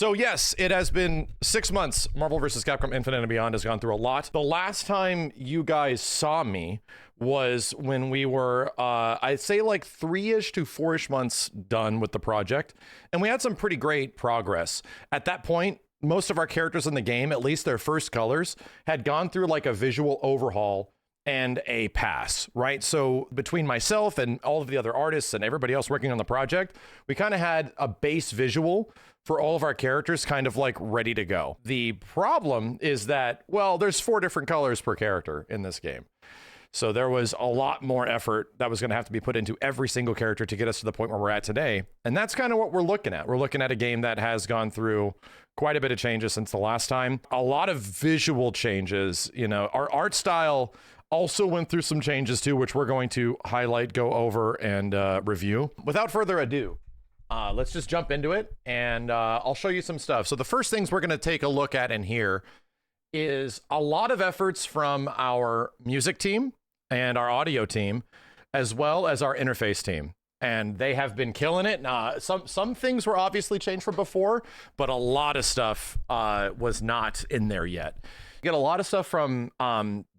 So yes, it has been 6 months. Marvel vs. Capcom Infinite and Beyond has gone through a lot. The last time you guys saw me was when we were, I'd say like 3-ish to 4-ish months done with the project. And we had some pretty great progress. At that point, most of our characters in the game, at least their first colors, had gone through like a visual overhaul and a pass, right? So between myself and all of the other artists and everybody else working on the project, we kind of had a base visual for all of our characters kind of like ready to go. The problem is that, well, there's 4 different colors per character in this game. So there was a lot more effort that was going to have to be put into every single character to get us to the point where we're at today. And that's kind of what we're looking at. We're looking at a game that has gone through quite a bit of changes since the last time. A lot of visual changes, you know, our art style also went through some changes too, which we're going to highlight, go over, and review. Without further ado, let's just jump into it, and I'll show you some stuff. So the first things we're going to take a look at in here is a lot of efforts from our music team and our audio team, as well as our interface team. And they have been killing it. Some things were obviously changed from before, but a lot of stuff was not in there yet. You get a lot of stuff from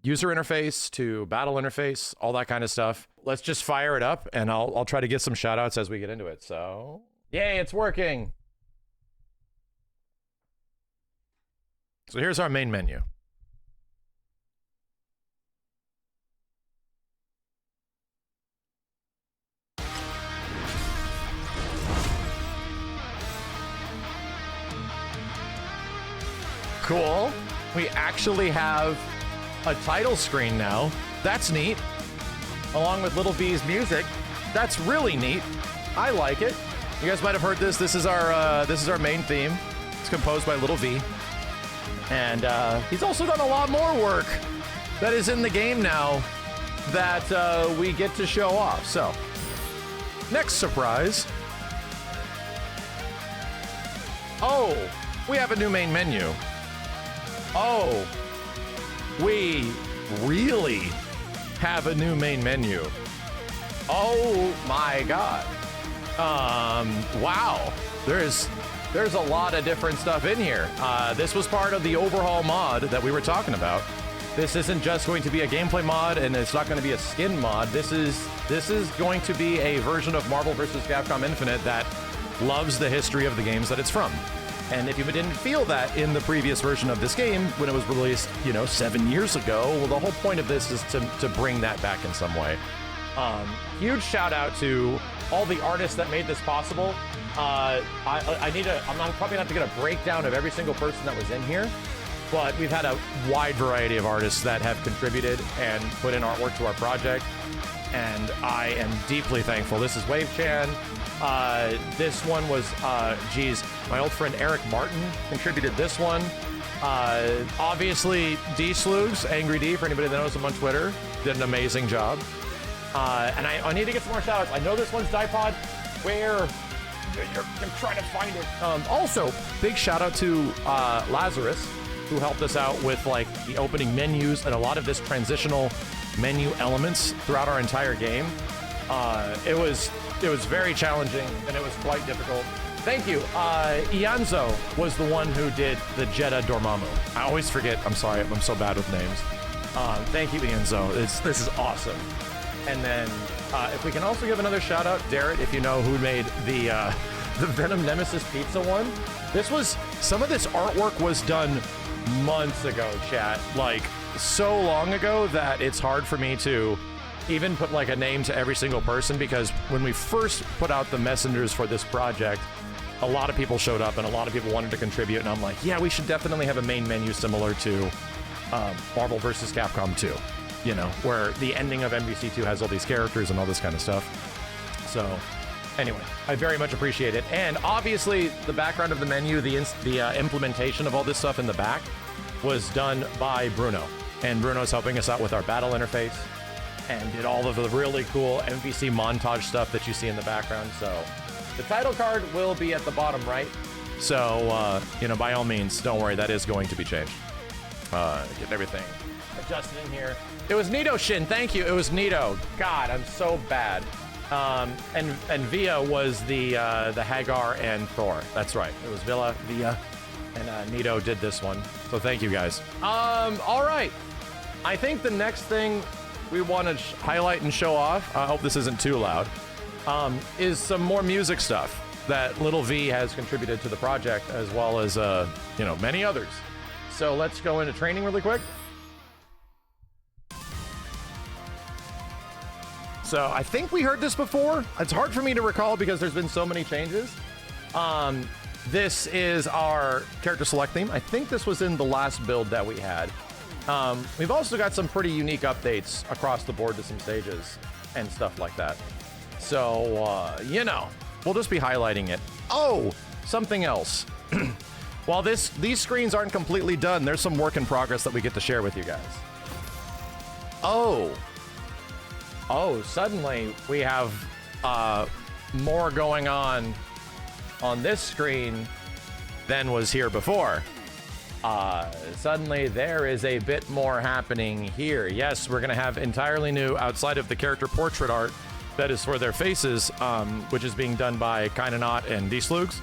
user interface to battle interface, all that kind of stuff. Let's just fire it up, and I'll try to get some shout outs as we get into it. So, yay, it's working. So here's our main menu. Cool. We actually have a title screen now. That's neat. Along with Little V's music. That's really neat. I like it. You guys might have heard this. This is our main theme. It's composed by Little V. And he's also done a lot more work that is in the game now that we get to show off. So, next surprise. Oh, we have a new main menu. Oh, we really have a new main menu. Oh my God. Wow. There's a lot of different stuff in here. This was part of the overhaul mod that we were talking about. This isn't just going to be a gameplay mod, and it's not going to be a skin mod. This is going to be a version of Marvel vs. Capcom Infinite that loves the history of the games that it's from. And if you didn't feel that in the previous version of this game, when it was released, 7 years ago, well, the whole point of this is to bring that back in some way. Huge shout out to all the artists that made this possible. I'm probably not to get a breakdown of every single person that was in here, but we've had a wide variety of artists that have contributed and put in artwork to our project, and I am deeply thankful. This is Wave Chan. This one was, my old friend Eric Martin contributed this one. Obviously, D Slugs, Angry D, for anybody that knows him on Twitter, did an amazing job. And I need to get some more shout outs. I know this one's Dipod. Where? I'm trying to find it. Also, big shout out to Lazarus, who helped us out with like the opening menus and a lot of this transitional menu elements throughout our entire game. It was very challenging, and it was quite difficult. Thank you. Ianzo was the one who did the Jetta Dormammu. I always forget. I'm sorry. I'm so bad with names. Thank you, Ianzo. This is awesome. And then if we can also give another shout out, Darrett, if you know who made the Venom Nemesis Pizza one. Some of this artwork was done months ago, chat. Like, so long ago that it's hard for me to even put like a name to every single person, because when we first put out the messengers for this project, a lot of people showed up and a lot of people wanted to contribute, and I'm like, yeah, we should definitely have a main menu similar to Marvel vs. Capcom 2, where the ending of MVC2 has all these characters and all this kind of stuff. So anyway, I very much appreciate it. And obviously the background of the menu, the implementation of all this stuff in the back was done by Bruno, and Bruno's helping us out with our battle interface and did all of the really cool MVC montage stuff that you see in the background. So the title card will be at the bottom right. So, by all means, don't worry, that is going to be changed. Getting everything adjusted in here. It was Nito Shin, thank you. It was Nito. God, I'm so bad. And Via was the Hagar and Thor. That's right. It was Via, and Nito did this one. So thank you guys. All right. I think the next thing we want to highlight and show off, I hope this isn't too loud, is some more music stuff that Little V has contributed to the project, as well as, you know, many others. So let's go into training really quick. So I think we heard this before. It's hard for me to recall because there's been so many changes. This is our character select theme. I think this was in the last build that we had. We've also got some pretty unique updates across the board to some stages and stuff like that. So, you know, we'll just be highlighting it. Oh, something else. While these screens aren't completely done, there's some work in progress that we get to share with you guys. Oh, suddenly we have more going on this screen than was here before. Suddenly there is a bit more happening here. Yes, we're gonna have entirely new, outside of the character portrait art that is for their faces, which is being done by Kainanot and D-Slugs.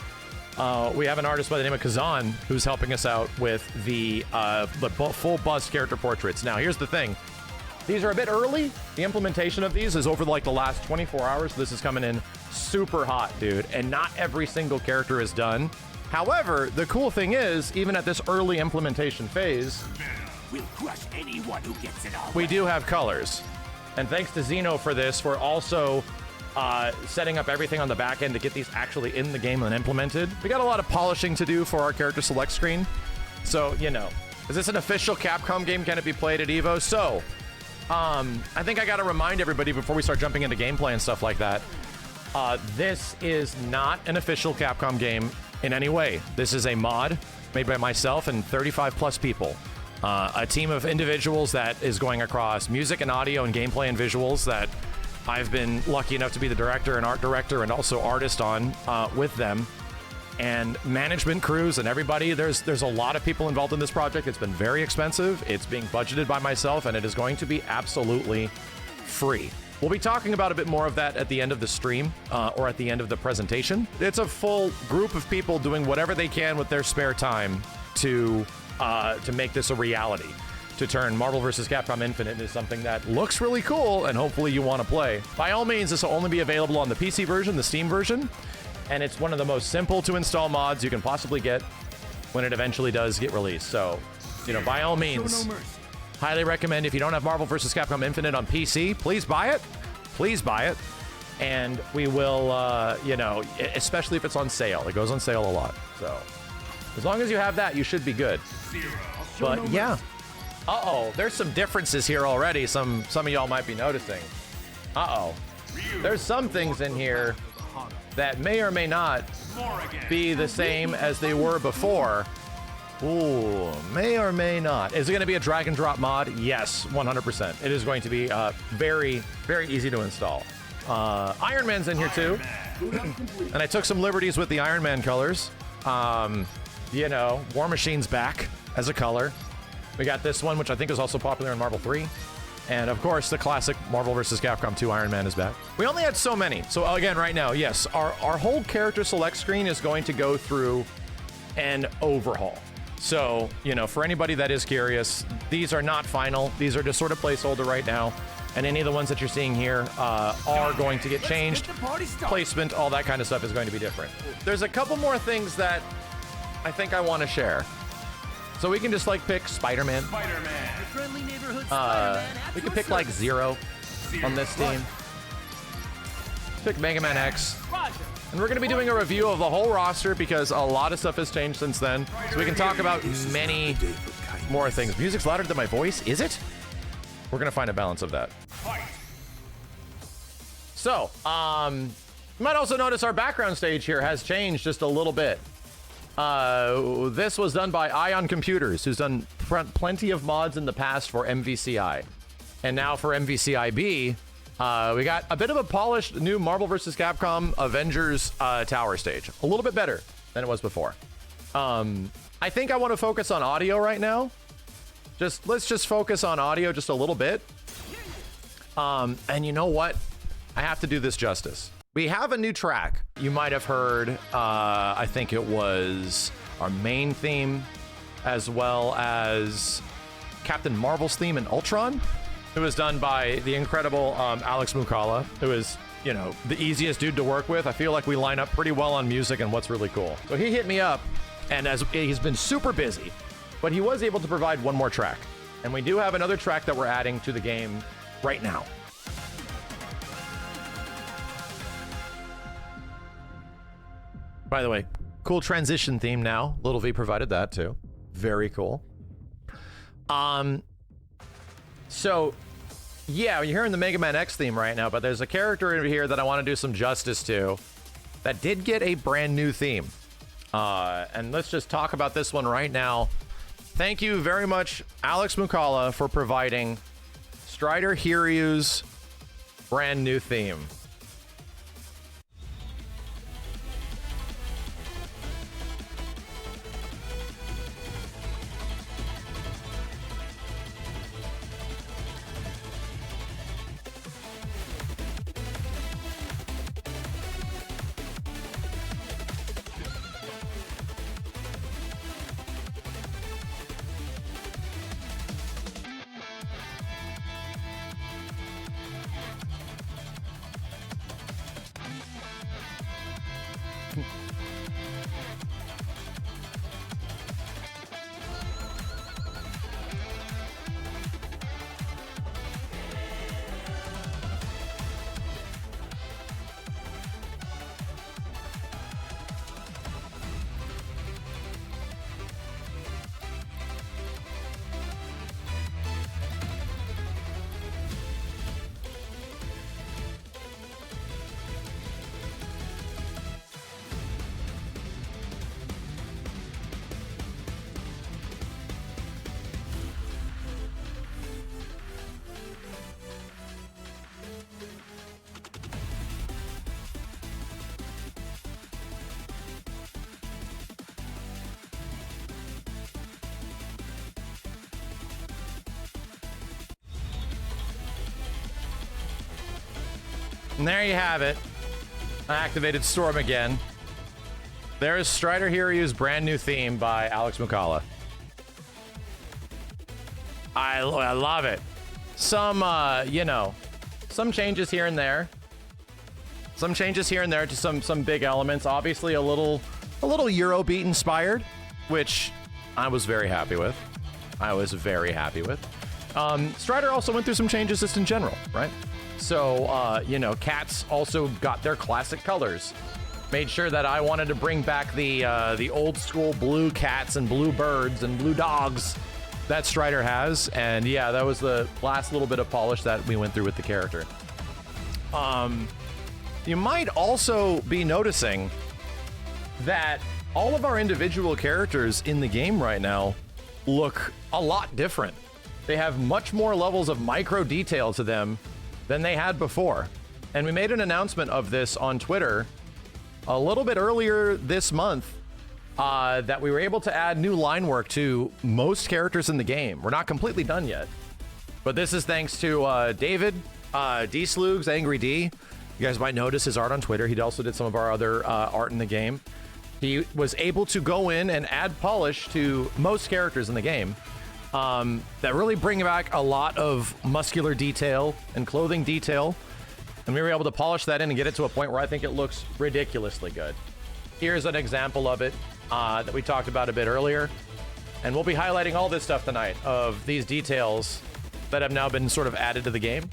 We have an artist by the name of Kazan who's helping us out with the full bust character portraits. Now, here's the thing. These are a bit early. The implementation of these is over like the last 24 hours. This is coming in super hot, dude. And not every single character is done. However, the cool thing is, even at this early implementation phase, we'll crush anyone who gets it all. We do have colors. And thanks to Xeno for this, we're also setting up everything on the back end to get these actually in the game and implemented. We got a lot of polishing to do for our character select screen. So, you know, is this an official Capcom game? Can it be played at EVO? So, I think I gotta remind everybody before we start jumping into gameplay and stuff like that, this is not an official Capcom game in any way. This is a mod made by myself and 35 plus people. A team of individuals that is going across music and audio and gameplay and visuals that I've been lucky enough to be the director and art director and also artist on with them. And management crews and everybody. There's a lot of people involved in this project. It's been very expensive. It's being budgeted by myself, and it is going to be absolutely free. We'll be talking about a bit more of that at the end of the stream or at the end of the presentation. It's a full group of people doing whatever they can with their spare time to make this a reality, to turn Marvel vs. Capcom Infinite into something that looks really cool and hopefully you want to play. By all means, this will only be available on the PC version, the Steam version. And it's one of the most simple to install mods you can possibly get when it eventually does get released. So, you know, by all means, highly recommend if you don't have Marvel vs. Capcom Infinite on PC, please buy it. Please buy it. And we will, you know, especially if it's on sale. It goes on sale a lot. So, as long as you have that, you should be good. But yeah. Uh-oh, there's some differences here already. Some of y'all might be noticing. Uh-oh. There's some things in here that may or may not be the same as they were before. Ooh, may or may not. Is it going to be a drag and drop mod? Yes, 100%. It is going to be very, very easy to install. Iron Man's in here too. And I took some liberties with the Iron Man colors. You know, War Machine's back as a color. We got this one, which I think is also popular in Marvel 3. And of course, the classic Marvel vs. Capcom 2 Iron Man is back. We only had so many. So again, right now, yes, our whole character select screen is going to go through an overhaul. So, you know, for anybody that is curious, these are not final. These are just sort of placeholder right now. And any of the ones that you're seeing here are going to get changed. Placement, all that kind of stuff is going to be different. There's a couple more things that I think I want to share. So we can just like pick Spider-Man. Friendly neighborhood We can pick like Zero on this team. Pick Mega Man X. And we're going to be doing a review of the whole roster because a lot of stuff has changed since then. So we can talk about many more things. Music's louder than my voice, is it? We're going to find a balance of that. So, you might also notice our background stage here has changed just a little bit. This was done by Ion Computers, who's done plenty of mods in the past for MVCI. And now for MVCIB, we got a bit of a polished new Marvel vs. Capcom Avengers Tower stage. A little bit better than it was before. I think I want to focus on audio right now. Let's just focus on audio just a little bit. And you know what? I have to do this justice. We have a new track. You might have heard, I think it was our main theme, as well as Captain Marvel's theme in Ultron. It was done by the incredible Alex Mukala, who is, you know, the easiest dude to work with. I feel like we line up pretty well on music and what's really cool. So he hit me up, and as he's been super busy, but he was able to provide one more track. And we do have another track that we're adding to the game right now. By the way, cool transition theme now. Little V provided that too. Very cool. So yeah, you're hearing the Mega Man X theme right now, but there's a character over here that I want to do some justice to that did get a brand new theme. And let's just talk about this one right now. Thank you very much, Alex Mukala, for providing Strider Hiryu's brand new theme. And there you have it. I activated Storm again. There is Strider Hiryu's brand new theme by Alex Mukala. I love it. Some, you know, some changes here and there. Some changes here and there to some big elements. Obviously a little Eurobeat inspired, which I was very happy with. Strider also went through some changes just in general, right? So, you know, cats also got their classic colors. Made sure that I wanted to bring back the old school blue cats and blue birds and blue dogs that Strider has. And yeah, that was the last little bit of polish that we went through with the character. You might also be noticing that all of our individual characters in the game right now look a lot different. They have much more levels of micro detail to them than they had before. And we made an announcement of this on Twitter a little bit earlier this month, that we were able to add new line work to most characters in the game. We're not completely done yet, but this is thanks to David, D Slugs, Angry D. You guys might notice his art on Twitter. He also did some of our other art in the game. He was able to go in and add polish to most characters in the game. That really bring back a lot of muscular detail and clothing detail. And we were able to polish that in and get it to a point where I think it looks ridiculously good. Here's an example of it that we talked about a bit earlier. And we'll be highlighting all this stuff tonight of these details that have now been sort of added to the game.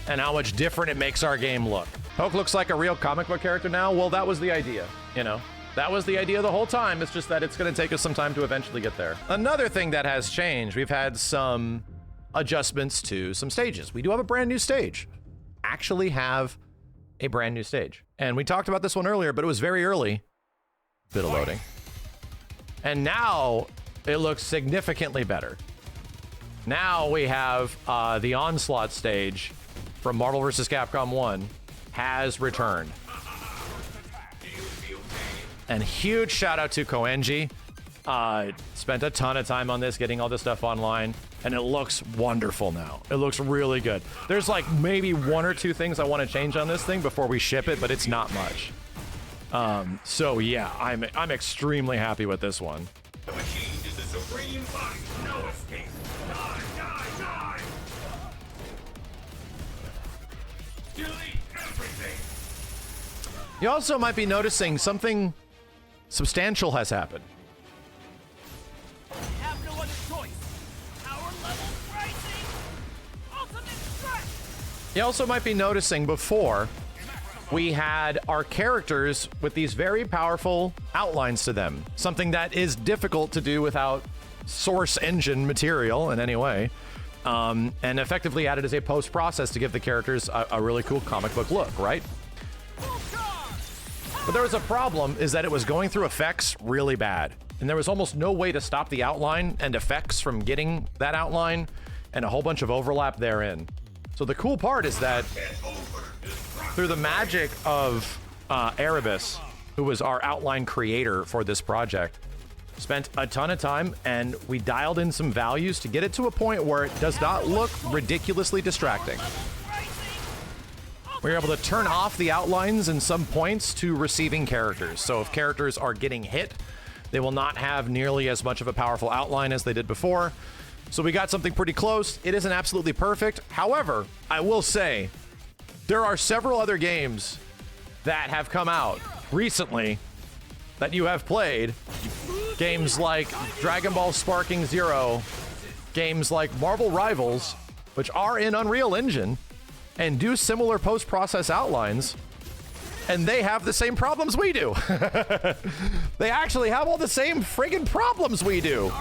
And how much different it makes our game look. Hulk looks like a real comic book character now. Well, that was the idea, you know. That was the idea the whole time. It's just that it's going to take us some time to eventually get there. Another thing that has changed, we've had some adjustments to some stages. We do have a brand new stage. Actually have a brand new stage. And we talked about this one earlier, but it was very early. Bit of loading. And now it looks significantly better. Now we have the Onslaught stage from Marvel vs. Capcom 1 has returned. And huge shout out to Koenji. Spent a ton of time on this, getting all this stuff online, and it looks wonderful now. It looks really good. There's like maybe 1 or 2 things I want to change on this thing before we ship it, but it's not much. So yeah, I'm extremely happy with this one. The machine is the supreme fight. No escape. Die, die, die. Delete everything. You also might be noticing something substantial has happened. Have no other choice. Power level rising. Ultimate strike. You also might be noticing before we had our characters with these very powerful outlines to them, something that is difficult to do without source engine material in any way, and effectively added as a post-process to give the characters a really cool comic book look, right? But there was a problem, is that it was going through effects really bad, and there was almost no way to stop the outline and effects from getting that outline, and a whole bunch of overlap therein. So the cool part is that through the magic of Erebus, who was our outline creator for this project, spent a ton of time, and we dialed in some values to get it to a point where it does not look ridiculously distracting. We're able to turn off the outlines in some points to receiving characters. So if characters are getting hit, they will not have nearly as much of a powerful outline as they did before. So we got something pretty close. It isn't absolutely perfect. However, I will say, there are several other games that have come out recently that you have played. Games like Dragon Ball Sparking Zero, games like Marvel Rivals, which are in Unreal Engine and do similar post-process outlines, and they have the same problems we do. They actually have all the same friggin' problems we do.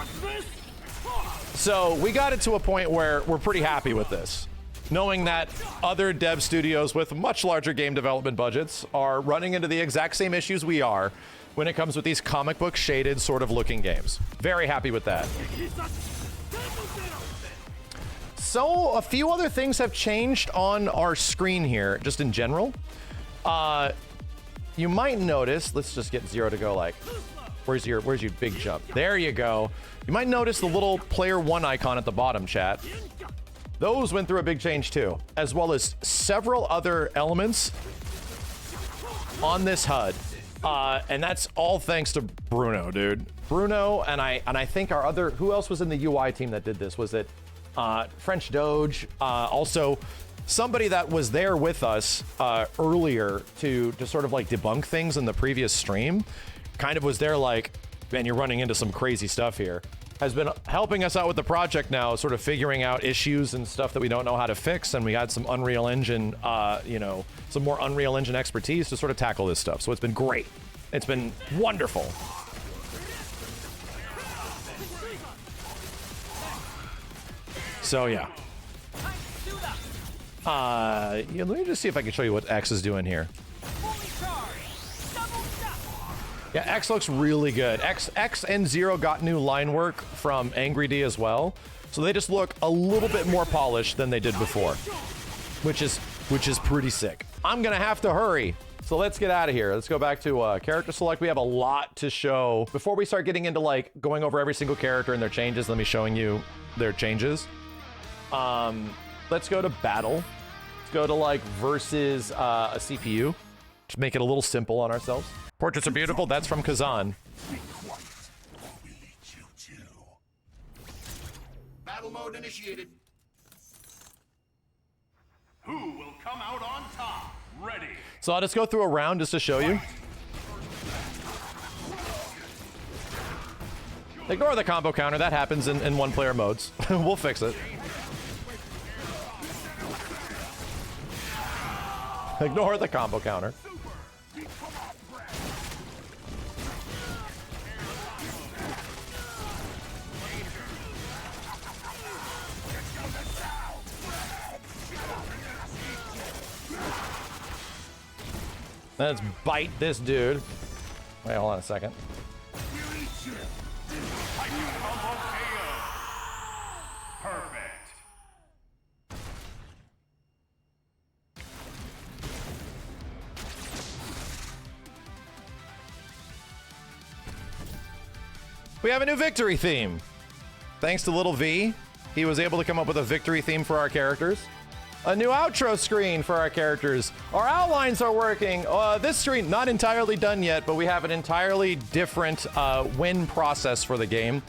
So we got it to a point where we're pretty happy with this, knowing that other dev studios with much larger game development budgets are running into the exact same issues we are when it comes with these comic book shaded sort of looking games. Very happy with that. So a few other things have changed on our screen here, just in general. You might notice, let's just get Zero to go like, where's your big jump? There you go. You might notice the little player 1 icon at the bottom, chat. Those went through a big change too, as well as several other elements on this HUD. And that's all thanks to Bruno, dude. Bruno and I think our other, who else was in the UI team that did this? Was it French Doge? Also somebody that was there with us earlier to sort of like debunk things in the previous stream, kind of was there like, man, you're running into some crazy stuff here. Has been helping us out with the project now, sort of figuring out issues and stuff that we don't know how to fix, and we got some Unreal Engine, some more Unreal Engine expertise to sort of tackle this stuff. So it's been great. It's been wonderful. So yeah. Let me just see if I can show you what X is doing here. Yeah, X looks really good. X and Zero got new line work from Angry D as well, so they just look a little bit more polished than they did before, which is pretty sick. I'm gonna have to hurry, so let's get out of here. Let's go back to character select. We have a lot to show before we start getting into like going over every single character and their changes. Let me showing you their changes. Let's go to battle. Let's go to like versus a CPU. Just make it a little simple on ourselves. Portraits are beautiful. That's from Kazan. Battle mode initiated. Who will come out on top? Ready. So I'll just go through a round just to show you. Ignore the combo counter. That happens in one-player modes. We'll fix it. Ignore the combo counter. Let's bite this dude. Wait, hold on a second. Perfect. We have a new victory theme. Thanks to Little V, he was able to come up with a victory theme for our characters. A new outro screen for our characters. Our outlines are working. This screen, not entirely done yet, but we have an entirely different win process for the game.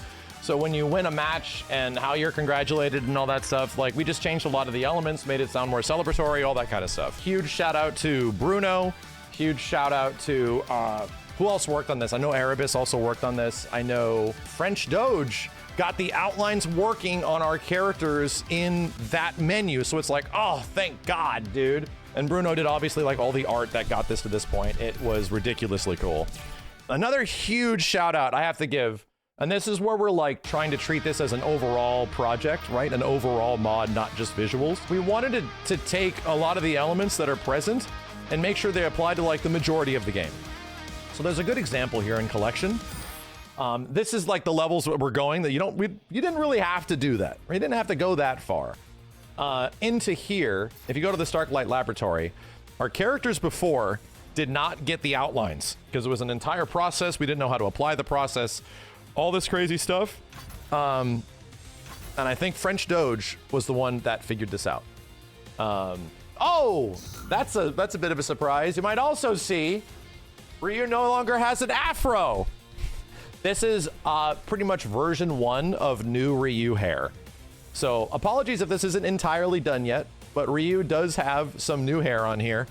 So when you win a match and how you're congratulated and all that stuff, like we just changed a lot of the elements, made it sound more celebratory, all that kind of stuff. Huge shout out to Bruno. Huge shout out to, who else worked on this? I know Erebus also worked on this. I know French Doge got the outlines working on our characters in that menu. So it's like, oh, thank God, dude. And Bruno did obviously like all the art that got this to this point. It was ridiculously cool. Another huge shout out I have to give, and this is where we're like trying to treat this as an overall project, right? An overall mod, not just visuals. We wanted to take a lot of the elements that are present and make sure they apply to like the majority of the game. So there's a good example here in Collection. This is like the levels that we're going that you didn't really have to do that. You didn't have to go that far. Into here, if you go to the Starklight Laboratory, our characters before did not get the outlines because it was an entire process. We didn't know how to apply the process, all this crazy stuff. And I think French Doge was the one that figured this out. Oh, that's a bit of a surprise. You might also see Ryu no longer has an afro. This is pretty much version 1 of new Ryu hair. So apologies if this isn't entirely done yet, but Ryu does have some new hair on here.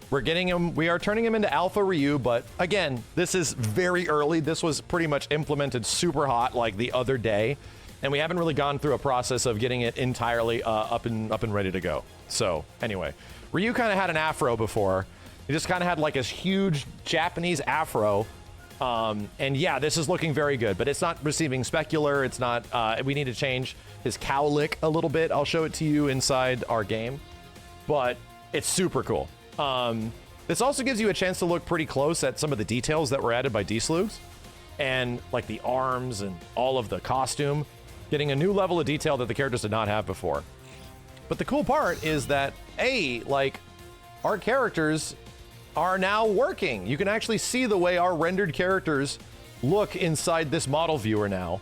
We are turning him into Alpha Ryu, but again, this is very early. This was pretty much implemented super hot like the other day, and we haven't really gone through a process of getting it entirely up and ready to go. So anyway, Ryu kind of had an afro before. He just kind of had like this huge Japanese afro. And yeah, this is looking very good, but it's not receiving specular. It's not, we need to change his cowlick a little bit. I'll show it to you inside our game, but it's super cool. This also gives you a chance to look pretty close at some of the details that were added by D-Slugs and like the arms and all of the costume, getting a new level of detail that the characters did not have before. But the cool part is that like our characters are now working. You can actually see the way our rendered characters look inside this model viewer now.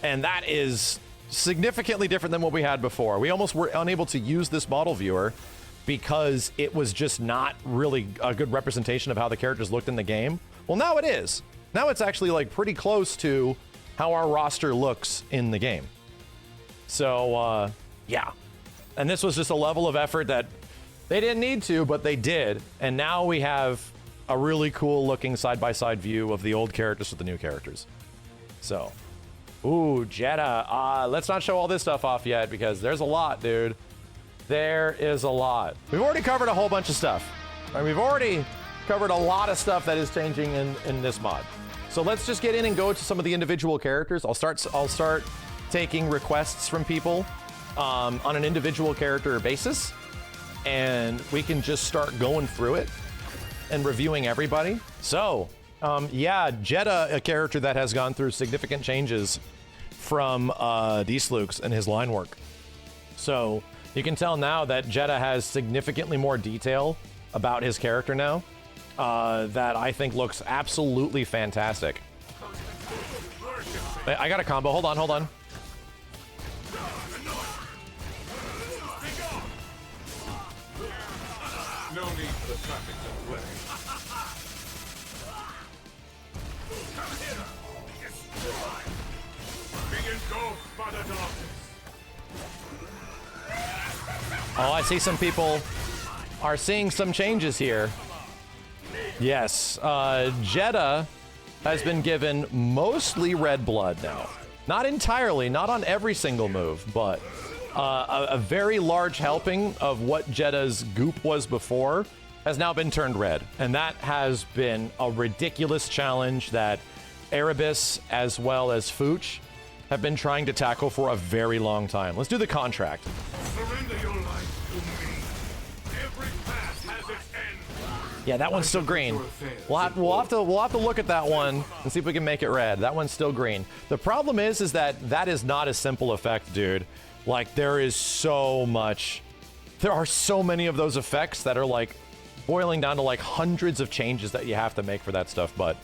And that is significantly different than what we had before. We almost were unable to use this model viewer because it was just not really a good representation of how the characters looked in the game. Well, now it is. Now it's actually like pretty close to how our roster looks in the game. So, yeah. And this was just a level of effort that they didn't need to, but they did. And now we have a really cool looking side-by-side view of the old characters with the new characters. So, ooh, Jeddah. Let's not show all this stuff off yet because there's a lot, dude. There is a lot. We've already covered a whole bunch of stuff. Right, we've already covered a lot of stuff that is changing in this mod. So let's just get in and go to some of the individual characters. I'll start taking requests from people on an individual character basis. And we can just start going through it and reviewing everybody. So, yeah, Jeddah, a character that has gone through significant changes from D-Slugs and his line work. So you can tell now that Jeddah has significantly more detail about his character now that I think looks absolutely fantastic. I got a combo. Hold on. No need for the traffic to play. Come here! Destroy! Be engulfed by the darkness. Oh, I see some people are seeing some changes here. Yes, Jeddah has been given mostly red blood now. Not entirely, not on every single move, but a very large helping of what Jeddah's goop was before has now been turned red. And that has been a ridiculous challenge that Erebus as well as Fooch have been trying to tackle for a very long time. Let's do the contract. Surrender your life to me. Every path has its end. Yeah, that one's still green. We'll have to look at that one and see if we can make it red. That one's still green. The problem is that is not a simple effect, dude. Like, there are so many of those effects that are like boiling down to like hundreds of changes that you have to make for that stuff. But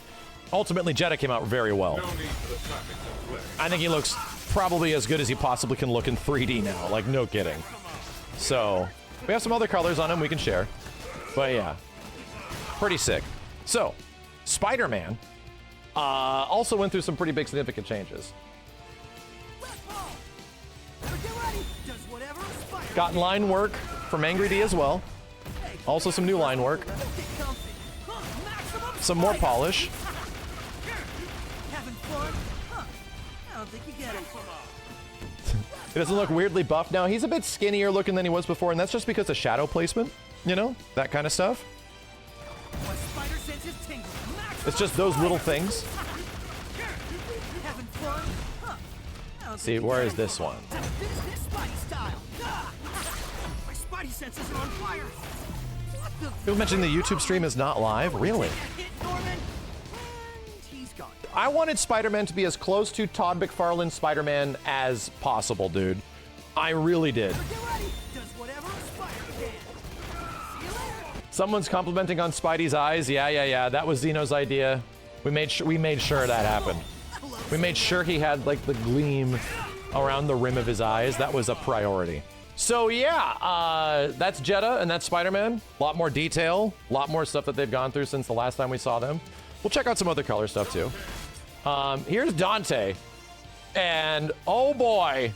ultimately, Jeddah came out very well. No need for the traffic to flip. I think he looks probably as good as he possibly can look in 3D now. Like, no kidding. So, we have some other colors on him we can share. But yeah, pretty sick. So, Spider-Man also went through some pretty big significant changes. Got line work from Angry D as well. Also some new line work. Some more polish. He doesn't look weirdly buffed now. He's a bit skinnier looking than he was before, and that's just because of shadow placement, you know, that kind of stuff. It's just those little things. See, where is this one? People mentioned the YouTube stream is not live? Really? I wanted Spider-Man to be as close to Todd McFarlane's Spider-Man as possible, dude. I really did. Someone's complimenting on Spidey's eyes. Yeah. That was Zeno's idea. We made sure that happened. We made sure he had like the gleam around the rim of his eyes. That was a priority. So yeah, that's Jeddah and that's Spider-Man. A lot more detail, a lot more stuff that they've gone through since the last time we saw them. We'll check out some other color stuff too. Here's Dante. And oh boy,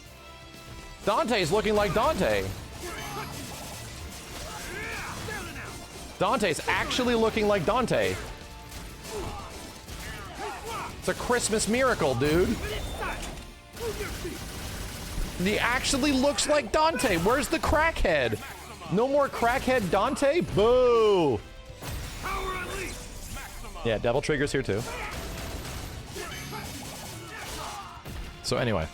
Dante's looking like Dante. Dante's actually looking like Dante. It's a Christmas miracle, dude. He actually looks like Dante. Where's the crackhead? No more crackhead Dante? Boo! Yeah, Devil Trigger's here too. So anyway.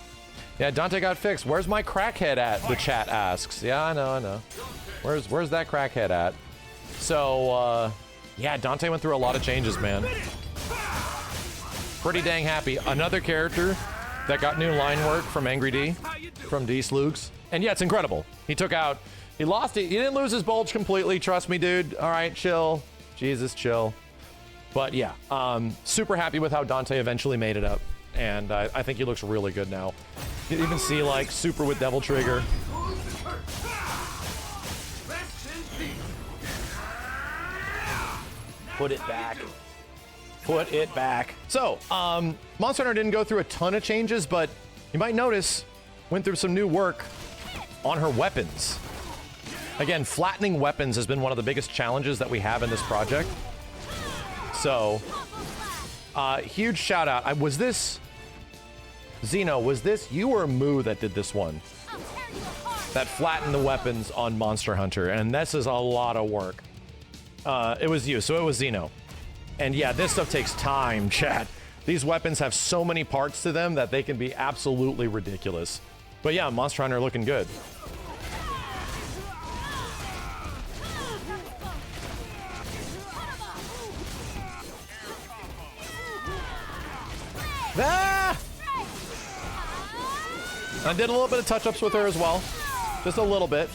Yeah, Dante got fixed. Where's my crackhead at? The chat asks. Yeah, I know. Where's that crackhead at? So, yeah, Dante went through a lot of changes, man. Pretty dang happy. Another character that got new line work from Angry D, from D Sloogs. And yeah, it's incredible. He lost it. He didn't lose his bulge completely. Trust me, dude. All right, chill. Jesus, chill. But yeah, super happy with how Dante eventually made it up. And I think he looks really good now. You can even see like super with Devil Trigger. Put it back. Put it back. So, Monster Hunter didn't go through a ton of changes, but you might notice went through some new work on her weapons. Again, flattening weapons has been one of the biggest challenges that we have in this project. So, huge shout out. Was this Zeno? Was this you or Moo that did this one? That flattened the weapons on Monster Hunter, and this is a lot of work. It was you, so it was Zeno. And yeah, this stuff takes time, chat. These weapons have so many parts to them that they can be absolutely ridiculous. But yeah, Monster Hunter looking good. Ah! I did a little bit of touch-ups with her as well. Just a little bit.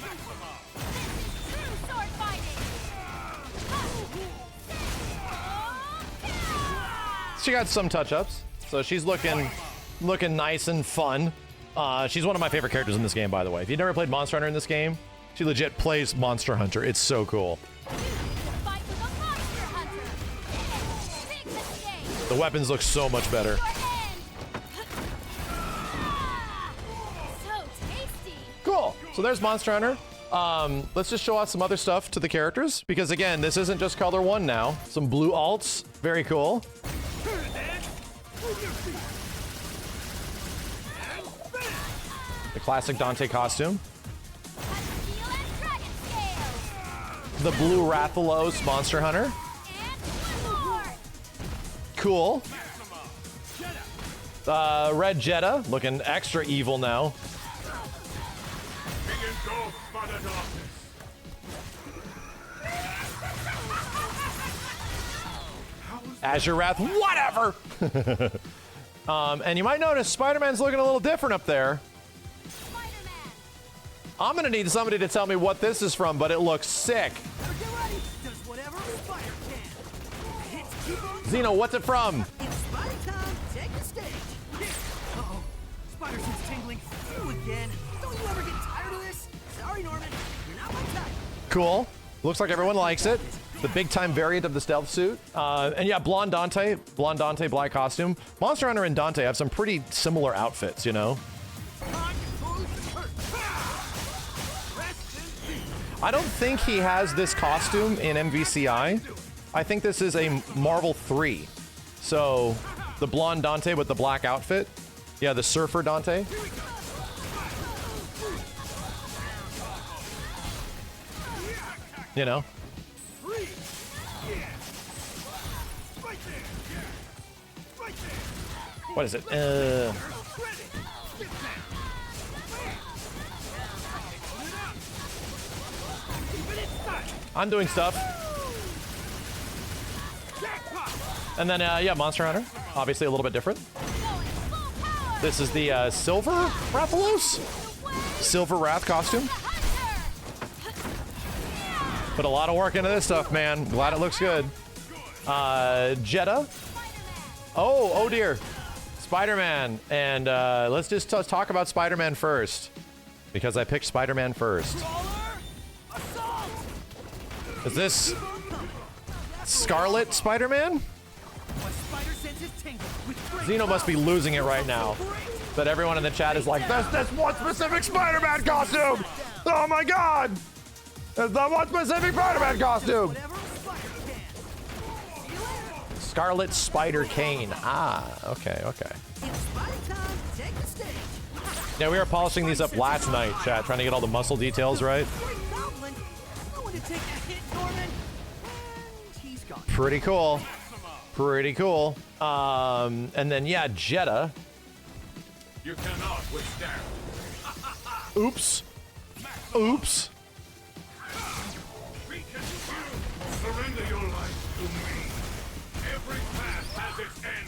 She got some touch-ups, so she's looking nice and fun. She's one of my favorite characters in this game, by the way. If you've never played Monster Hunter in this game, she legit plays Monster Hunter. It's so cool. The weapons look so much better. Cool. So there's Monster Hunter. Let's just show off some other stuff to the characters, because again, this isn't just color one now. Some blue alts, very cool. The classic Dante costume. The blue Rathalos Monster Hunter. Cool. Red Jeddah, looking extra evil now. Azure Wrath, whatever! And you might notice Spider-Man's looking a little different up there. I'm gonna need somebody to tell me what this is from, but it looks sick. Zeno, what's it from? spider sense tingling. You again. Don't you ever get tired of this? Sorry, Norman. You're not my type. Cool. Looks like everyone likes it. The big time variant of the stealth suit. And yeah, Blonde Dante, black costume. Monster Hunter and Dante have some pretty similar outfits, you know? I don't think he has this costume in MVCI. I think this is a Marvel 3. So the blonde Dante with the black outfit. Yeah, the surfer Dante. You know? What is it? I'm doing stuff. And then, yeah, Monster Hunter. Obviously a little bit different. This is the Silver Rathalos? Silver Wrath costume. Put a lot of work into this stuff, man. Glad it looks good. Jetta. Oh dear. Spider-Man. And let's just talk about Spider-Man first. Because I picked Spider-Man first. Is this Scarlet Spider-Man? Zeno must be losing it right now. But everyone in the chat is like, that's one specific Spider-Man costume! Oh my god! That's the one specific Spider-Man costume! Scarlet Spider Kane. Ah, okay. Yeah, we were polishing these up last night, chat, trying to get all the muscle details right. Pretty cool. And then, yeah, Jetta. You cannot withstand. Oops. Surrender your life to me. Every path has its end.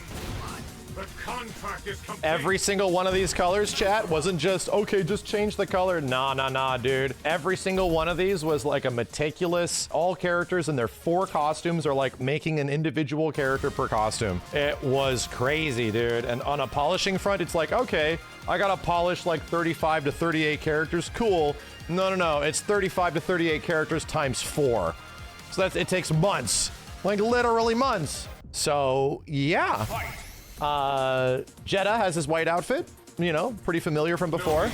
The contract is complete. Every single one of these colors, chat, wasn't just, okay, just change the color. Nah, dude. Every single one of these was like a meticulous, all characters and their 4 costumes are like making an individual character per costume. It was crazy, dude. And on a polishing front, it's like, okay, I gotta polish like 35 to 38 characters. Cool. No. It's 35 to 38 characters times 4. So it takes months, like literally months. So yeah. Jetta has his white outfit, you know, pretty familiar from before.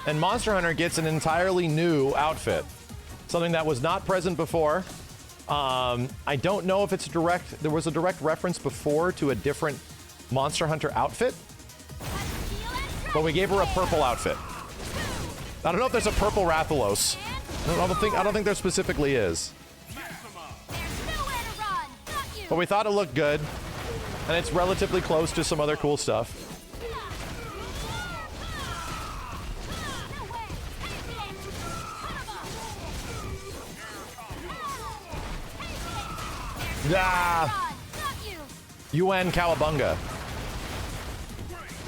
And Monster Hunter gets an entirely new outfit, something that was not present before. I don't know if it's there was a direct reference before to a different Monster Hunter outfit, but we gave her a purple outfit. I don't know if there's a purple Rathalos. I don't think there specifically is. But we thought it looked good, and it's relatively close to some other cool stuff. UN Cowabunga.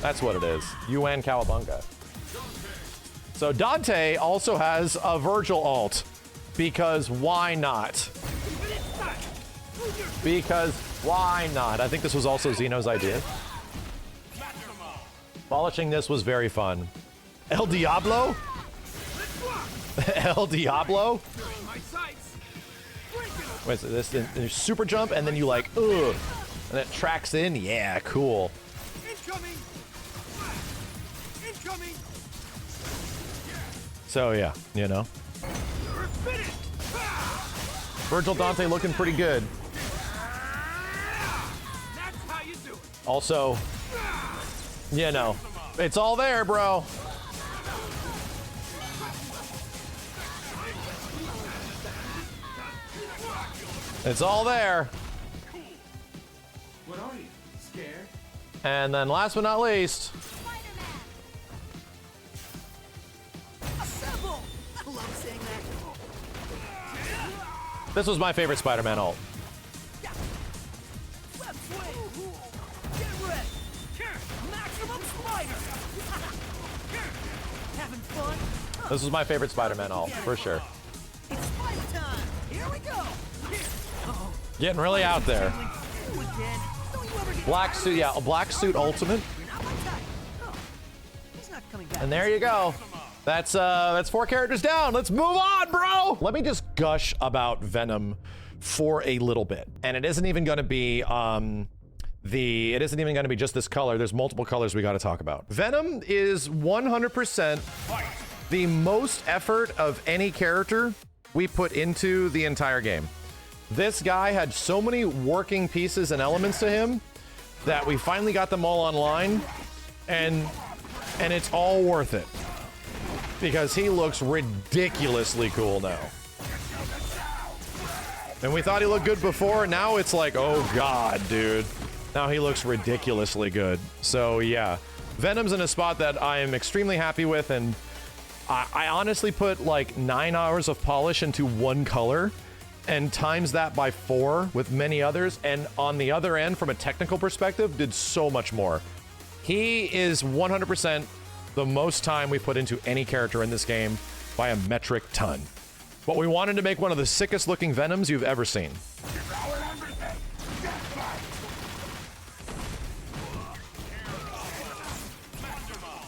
That's what it is. UN Cowabunga. So Dante also has a Virgil ult, because why not? Because why not? I think this was also Zeno's idea. Polishing this was very fun. El Diablo? El Diablo? Wait, so this there's super jump and then you like, ugh, and it tracks in. Yeah, cool. Incoming. So yeah, you know. Virgil Dante looking pretty good. Also, you know, it's all there, bro. It's all there. What are you? Scared? And then last but not least, Assemble! I love saying that. this was my favorite Spider-Man ult. Left swing. Get ready. Maximum spider. Having fun? This was my favorite Spider-Man ult, for sure. It's spider time. Here we go. Getting really out there. You again. Don't you Black suit, yeah, a black suit ultimate. And there you go. That's 4 characters down. Let's move on, bro. Let me just gush about Venom for a little bit. And it isn't even gonna be it isn't even gonna be just this color. There's multiple colors we gotta talk about. Venom is 100% the most effort of any character we put into the entire game. This guy had so many working pieces and elements to him that we finally got them all online, and it's all worth it because he looks ridiculously cool now. And we thought he looked good before, now it's like, oh god, dude. Now he looks ridiculously good. So yeah, Venom's in a spot that I am extremely happy with, and I honestly put like 9 hours of polish into one color and times that by 4 with many others, and on the other end, from a technical perspective, did so much more. He is 100% the most time we put into any character in this game by a metric ton. But we wanted to make one of the sickest looking Venoms you've ever seen.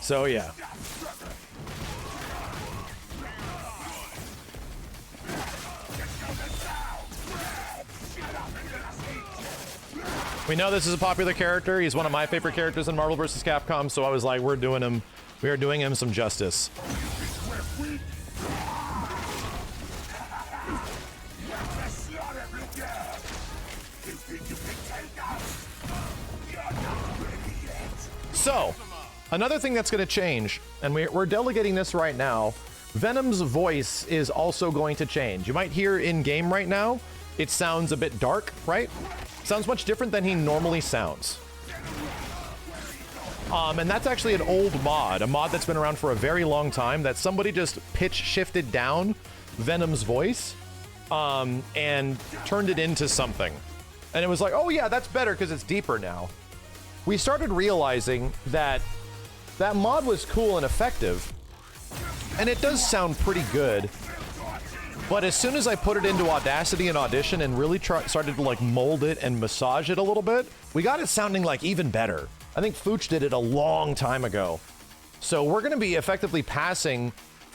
So yeah. We know this is a popular character. He's one of my favorite characters in Marvel vs. Capcom, so I was like, we are doing him some justice. So, another thing that's going to change, and we're delegating this right now, Venom's voice is also going to change. You might hear in-game right now, it sounds a bit dark, right? Sounds much different than he normally sounds. And that's actually an old mod, a mod that's been around for a very long time, that somebody just pitch shifted down Venom's voice and turned it into something. And it was like, oh yeah, that's better because it's deeper now. We started realizing that that mod was cool and effective, and it does sound pretty good. But as soon as I put it into Audacity and Audition and really started to like mold it and massage it a little bit, we got it sounding like even better. I think Fooch did it a long time ago. So we're going to be effectively passing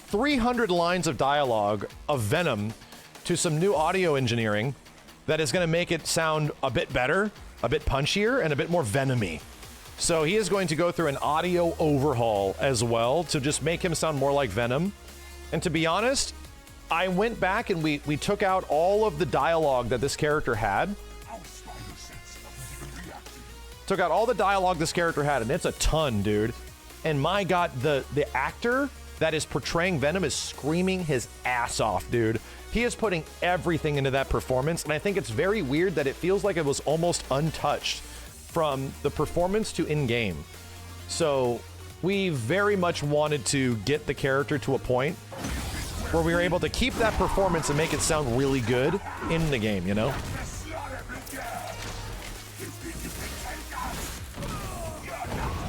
300 lines of dialogue of Venom to some new audio engineering that is going to make it sound a bit better, a bit punchier, and a bit more Venom-y. So he is going to go through an audio overhaul as well to just make him sound more like Venom. And to be honest, I went back and we took out all of the dialogue that this character had. Took out all the dialogue this character had, and it's a ton, dude. And my god, the actor that is portraying Venom is screaming his ass off, dude. He is putting everything into that performance, and I think it's very weird that it feels like it was almost untouched from the performance to in-game. So we very much wanted to get the character to a point where we were able to keep that performance and make it sound really good in the game, you know?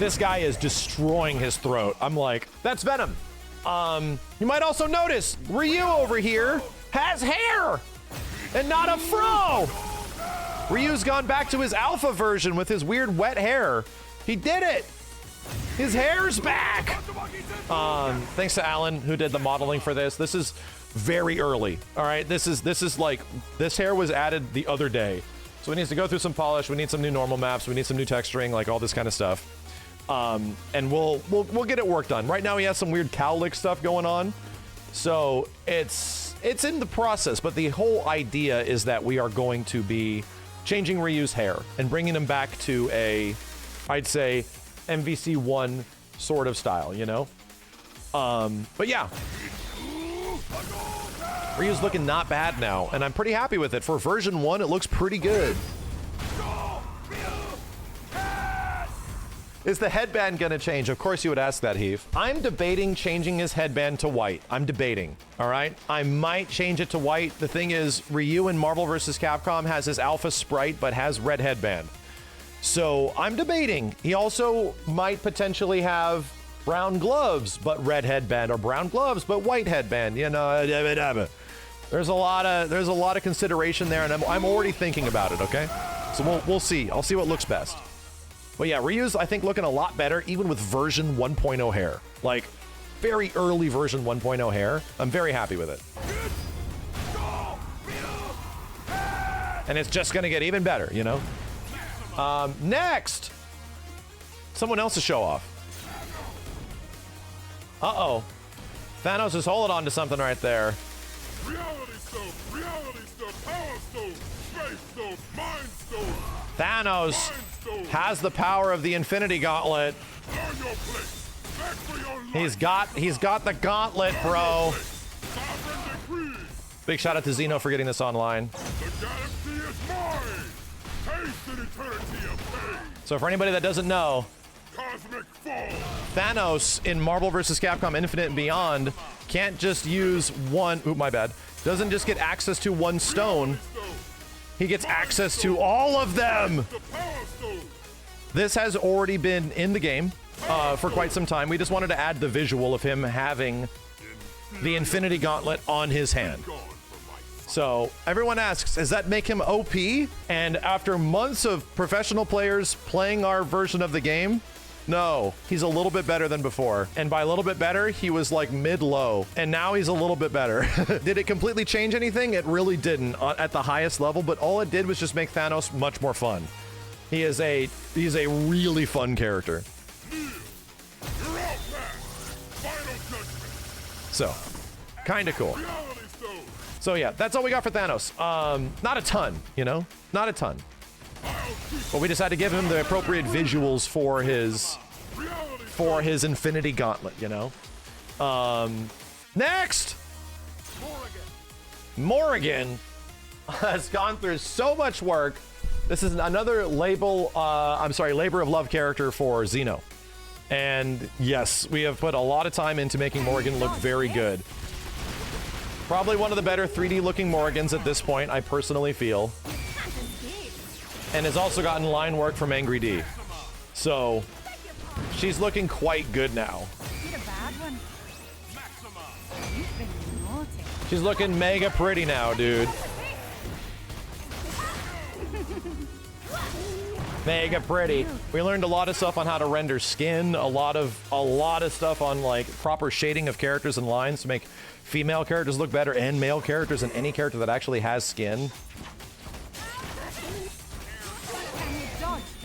This guy is destroying his throat. I'm like, that's Venom. You might also notice Ryu over here has hair and not a fro. Ryu's gone back to his alpha version with his weird wet hair. He did it. His hair's back. Thanks to Alan who did the modeling for this. This is very early. All right, this is like, this hair was added the other day, so it needs to go through some polish. We need some new normal maps. We need some new texturing, like all this kind of stuff. And we'll get it work done. Right now he has some weird cowlick stuff going on, so it's in the process. But the whole idea is that we are going to be changing Ryu's hair and bringing him back to a, I'd say, MVC1 sort of style, you know? But yeah. Ryu's looking not bad now, and I'm pretty happy with it. For version 1, it looks pretty good. Is the headband gonna change? Of course you would ask that, Heath. I'm debating changing his headband to white. I'm debating, all right? I might change it to white. The thing is, Ryu in Marvel vs. Capcom has his alpha sprite, but has red headband. So I'm debating. He also might potentially have brown gloves, but red headband, or brown gloves, but white headband, you know? There's a lot of consideration there, and I'm already thinking about it, okay? So we'll see. I'll see what looks best. But yeah, Ryu's, I think, looking a lot better, even with version 1.0 hair. Like, very early version 1.0 hair. I'm very happy with it. And it's just gonna get even better, you know? Next! Someone else's show off. Uh-oh. Thanos is holding on to something right there. Reality stone, power stone, space stone, mind stone. Thanos has the power of the Infinity Gauntlet. Earn your place. Back for your life. He's got the gauntlet, bro. Sovereign decree. Big shout out to Xeno for getting this online. The galaxy is mine. Taste an eternity of pain. So for anybody that doesn't know, Cosmic fall. Thanos in Marvel vs. Capcom Infinite and Beyond can't just use one, oop, my bad, doesn't just get access to one stone, he gets access to all of them! The power stone. This has already been in the game for quite some time. We just wanted to add the visual of him having the Infinity Gauntlet on his hand. So everyone asks, does that make him OP? And after months of professional players playing our version of the game, no, he's a little bit better than before. And by a little bit better, he was like mid-low. And now he's a little bit better. Did it completely change anything? It really didn't at the highest level, but all it did was just make Thanos much more fun. He's a really fun character. So, kind of cool. So yeah, that's all we got for Thanos. Not a ton, you know? Not a ton. But we decided to give him the appropriate visuals for his Infinity Gauntlet, you know? Next! Morrigan has gone through so much work. This is another labor of love character for Xeno. And yes, we have put a lot of time into making Morrigan look very good. Probably one of the better 3D looking Morrigans at this point, I personally feel. And has also gotten line work from Angry D. So, she's looking quite good now. She's looking mega pretty now, dude. Mega pretty. We learned a lot of stuff on how to render skin, a lot of stuff on like proper shading of characters and lines to make female characters look better and male characters and any character that actually has skin.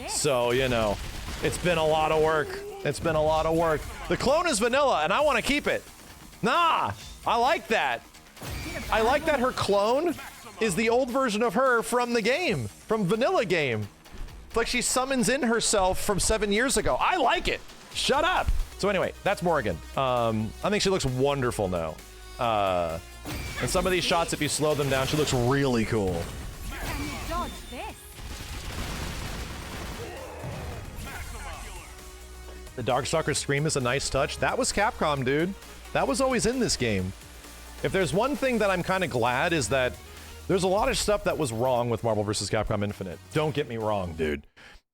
So, you know, it's been a lot of work. It's been a lot of work. The clone is vanilla and I want to keep it. Nah, I like that. I like that her clone is the old version of her from the game, from vanilla game. It's like she summons in herself from 7 years ago. I like it. Shut up. So anyway, that's Morrigan. I think she looks wonderful now. And some of these shots, if you slow them down, she looks really cool. The Darkstalker scream is a nice touch. That was Capcom, dude. That was always in this game. If there's one thing that I'm kind of glad is that there's a lot of stuff that was wrong with Marvel vs. Capcom Infinite. Don't get me wrong, dude.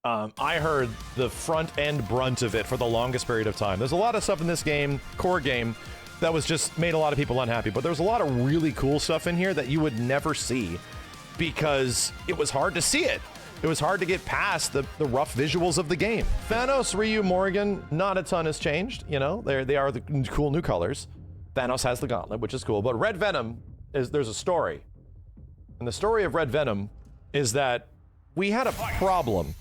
I heard the front end brunt of it for the longest period of time. There's a lot of stuff in this game, core game, that was just made a lot of people unhappy. But there's a lot of really cool stuff in here that you would never see because it was hard to see it. It was hard to get past the rough visuals of the game. Thanos, Ryu, Morrigan, not a ton has changed. You know, they are the cool new colors. Thanos has the gauntlet, which is cool. But Red Venom, there's a story. And the story of Red Venom is that we had a problem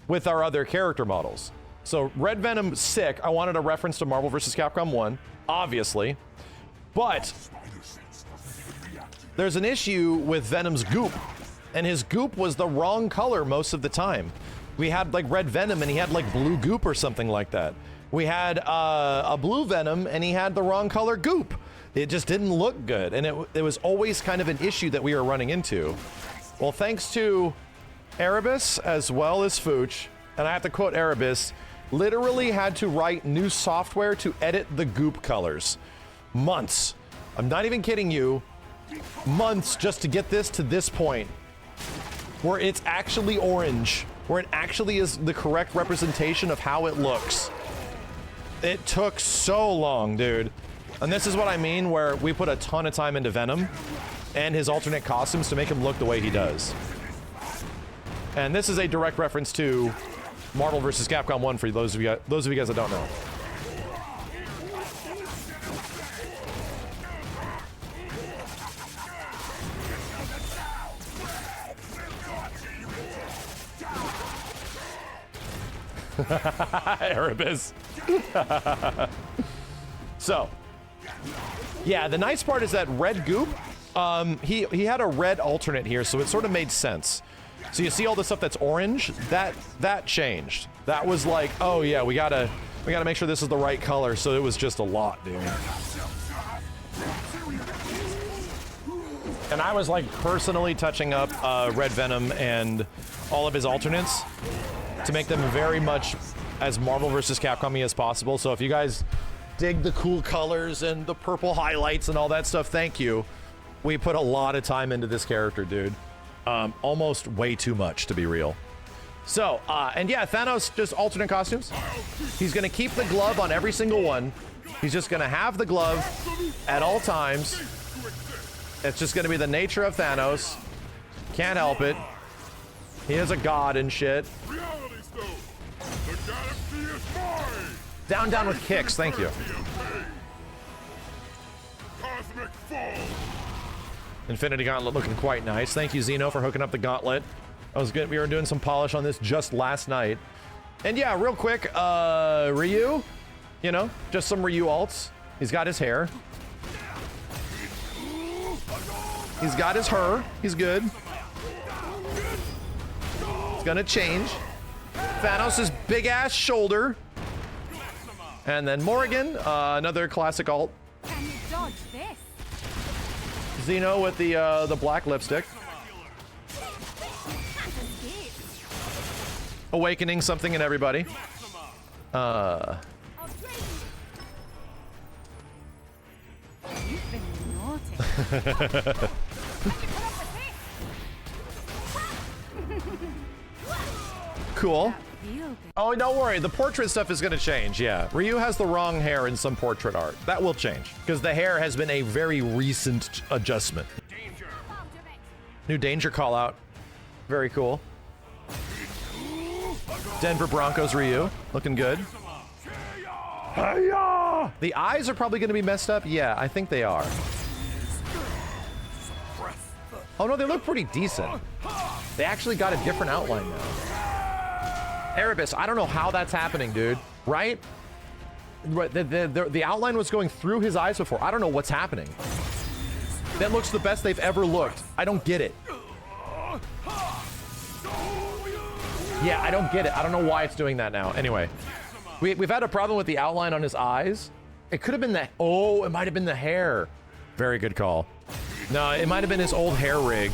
with our other character models. So Red Venom sick, I wanted a reference to Marvel vs. Capcom 1, obviously. But there's an issue with Venom's goop. And his goop was the wrong color most of the time. We had like red Venom and he had like blue goop or something like that. We had a blue Venom and he had the wrong color goop. It just didn't look good. And it was always kind of an issue that we were running into. Well, thanks to Erebus as well as Fooch, and I have to quote Erebus, literally had to write new software to edit the goop colors. Months. I'm not even kidding you. Months just to get this to this point. Where it's actually orange, where it actually is the correct representation of how it looks. It took so long, dude. And this is what I mean, where we put a ton of time into Venom and his alternate costumes to make him look the way he does. And this is a direct reference to Marvel vs. Capcom 1 for those of you guys that don't know. Erebus. So, yeah, the nice part is that red goop, he had a red alternate here, so it sort of made sense. So you see all the stuff that's orange, that changed. That was like, oh yeah, we gotta make sure this is the right color, so it was just a lot, dude. And I was like personally touching up Red Venom and all of his alternates to make them very much as Marvel vs. Capcom-y as possible. So if you guys dig the cool colors and the purple highlights and all that stuff, thank you. We put a lot of time into this character, dude. Almost way too much, to be real. So, and yeah, Thanos, just alternate costumes. He's gonna keep the glove on every single one. He's just gonna have the glove at all times. It's just gonna be the nature of Thanos. Can't help it. He is a god and shit. Down, down with kicks, thank you. Infinity Gauntlet looking quite nice. Thank you, Xeno, for hooking up the gauntlet. That was good. We were doing some polish on this just last night. And yeah, real quick, Ryu, you know, just some Ryu alts. He's got his hair. He's got his her. He's good. It's gonna change. Thanos' big ass shoulder. And then Morrigan, another classic alt. Can you dodge this? Xeno with the black lipstick. Awakening something in everybody. You've been naughty. Cool. Oh, don't worry. The portrait stuff is going to change, yeah. Ryu has the wrong hair in some portrait art. That will change, because the hair has been a very recent adjustment. Danger. New danger call out. Very cool. Denver Broncos Ryu. Looking good. Hi-ya! The eyes are probably going to be messed up. Yeah, I think they are. Oh, no, they look pretty decent. They actually got a different outline now. Erebus, I don't know how that's happening, dude. Right? The outline was going through his eyes before. I don't know what's happening. That looks the best they've ever looked. I don't get it. Yeah, I don't get it. I don't know why it's doing that now. Anyway, we've had a problem with the outline on his eyes. It could have been the... Oh, it might have been the hair. Very good call. No, it might have been his old hair rig.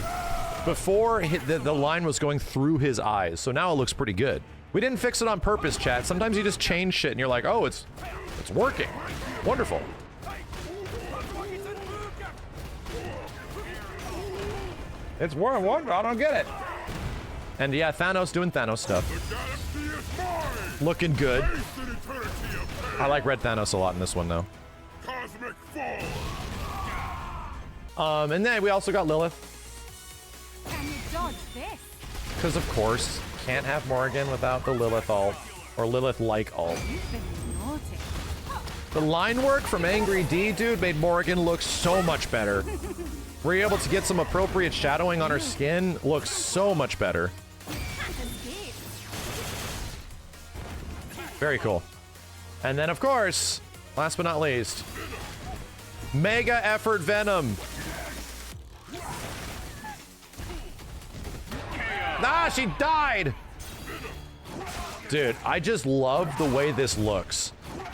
Before, the line was going through his eyes, so now it looks pretty good. We didn't fix it on purpose, chat. Sometimes you just change shit and you're like, oh, it's working. Wonderful. It's what? I don't get it. And yeah, Thanos doing Thanos stuff. Looking good. I like Red Thanos a lot in this one, though. And then we also got Lilith. Can you dodge this? Because of course, can't have Morrigan without the Lilith alt, or Lilith-like alt. You've been naughty. The line work from Angry D, dude, made Morrigan look so much better. Were you able to get some appropriate shadowing on her skin? Looks so much better. Very cool. And then, of course, last but not least, Mega Effort Venom. Ah, she died! Dude, I just love the way this looks.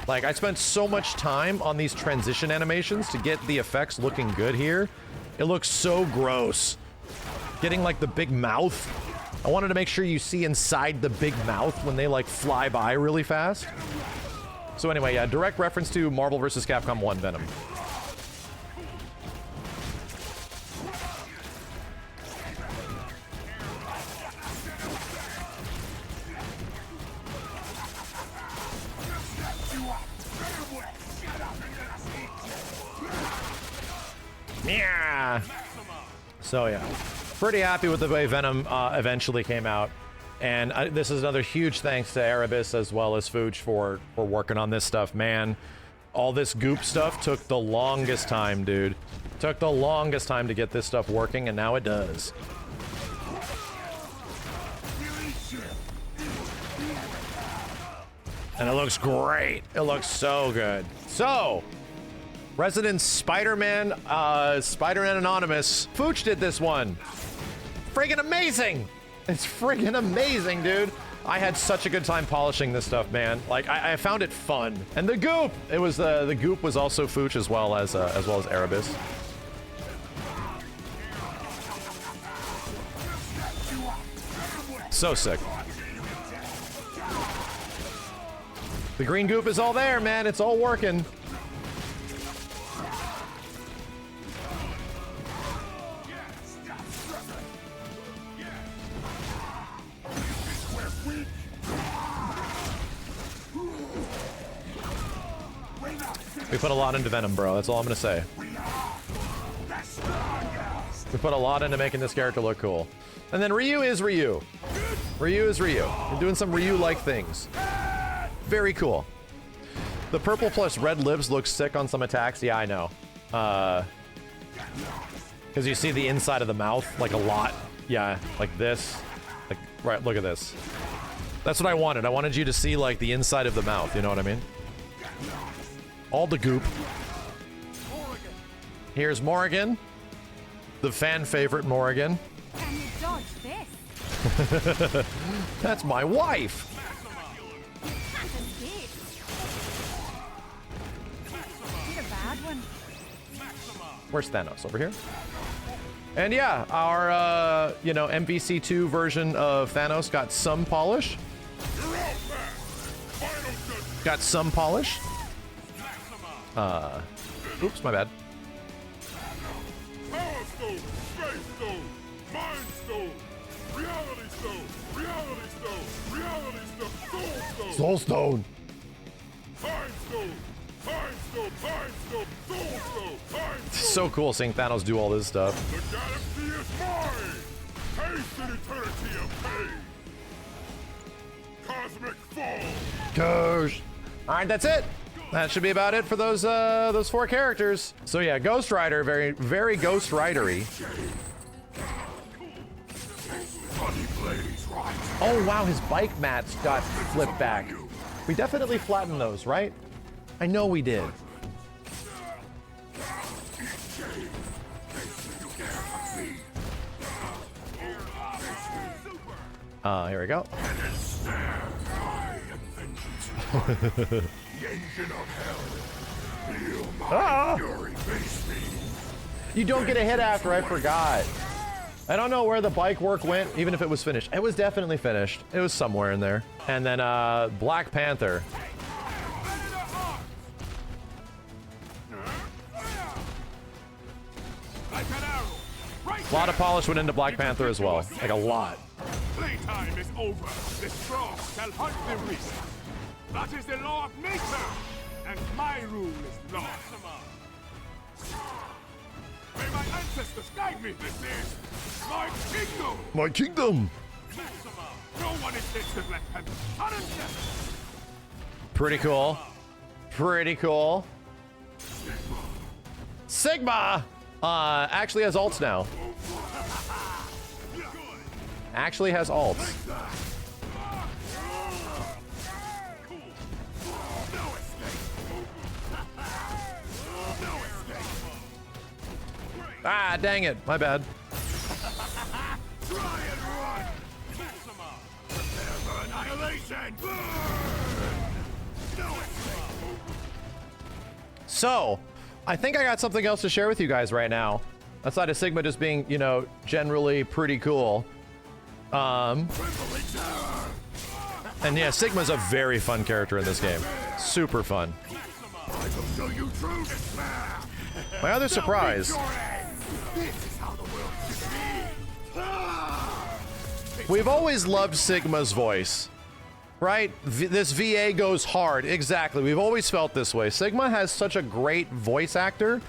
Like, I spent so much time on these transition animations to get the effects looking good here. It looks so gross. Getting, like, the big mouth. I wanted to make sure you see inside the big mouth when they, like, fly by really fast. So anyway, yeah, direct reference to Marvel vs. Capcom 1 Venom. Yeah. So yeah. Pretty happy with the way Venom eventually came out. And this is another huge thanks to Erebus as well as Fooch for working on this stuff, man. All this goop stuff took the longest time, dude. Took the longest time to get this stuff working, and now it does. And it looks great. It looks so good. So, Resident Spider-Man, Spider-Man Anonymous. Fooch did this one. Friggin' amazing! It's friggin' amazing, dude. I had such a good time polishing this stuff, man. Like, I found it fun. And the goop! It was, the goop was also Fooch as well as Erebus. So sick. The green goop is all there, man. It's all working. We put a lot into Venom, bro. That's all I'm gonna say. We put a lot into making this character look cool. And then Ryu is Ryu. Ryu is Ryu. We're doing some Ryu-like things. Very cool. The purple plus red lips looks sick on some attacks. Yeah, I know. Because you see the inside of the mouth, like a lot. Yeah, like this. Like, right, look at this. That's what I wanted. I wanted you to see, like, the inside of the mouth. You know what I mean? All the goop. Here's Morrigan. The fan favorite Morrigan. Can you dodge this? That's my wife. Can't escape. You're a bad one. Where's Thanos? Over here? And yeah, our, you know, MVC2 version of Thanos got some polish. Got some polish. Oops, my bad. Power Stone, Space Stone, Mind Stone, Reality Stone, Reality Stone, Reality Stone, Soul Stone, Soul Stone. Time Stone, Time Stone, Time Stone, Soul Stone, Time Stone. So cool seeing Thanos do all this stuff. The galaxy is mine. Taste an eternity of pain. Cosmic Fall. Gosh. All right, that's it. That should be about it for those 4 characters. So yeah, Ghost Rider, very, very Ghost Rider-y. Oh wow, his bike mats got flipped back. We definitely flattened those, right? I know we did. Here we go. You don't get a hit after, I forgot. I don't know where the bike work went, even if it was finished. It was definitely finished. It was somewhere in there. And then Black Panther. A lot of polish went into Black Panther as well. Like a lot. Playtime is over. The strong shall hunt the weak. That is the law of nature, and my rule is law. May my ancestors guide me. This is my kingdom. My kingdom. No one escapes the Black Panther. Pretty cool. Pretty cool. Sigma actually has ults now. Actually has ults. Ah, dang it. My bad. Try and run. Prepare for annihilation. No escape. So, I think I got something else to share with you guys right now. Outside of Sigma just being, you know, generally pretty cool. And yeah, Sigma's a very fun character in this game. Super fun. My other surprise. We've always loved Sigma's voice, right? This VA goes hard. Exactly. We've always felt this way. Sigma has such a great voice actor.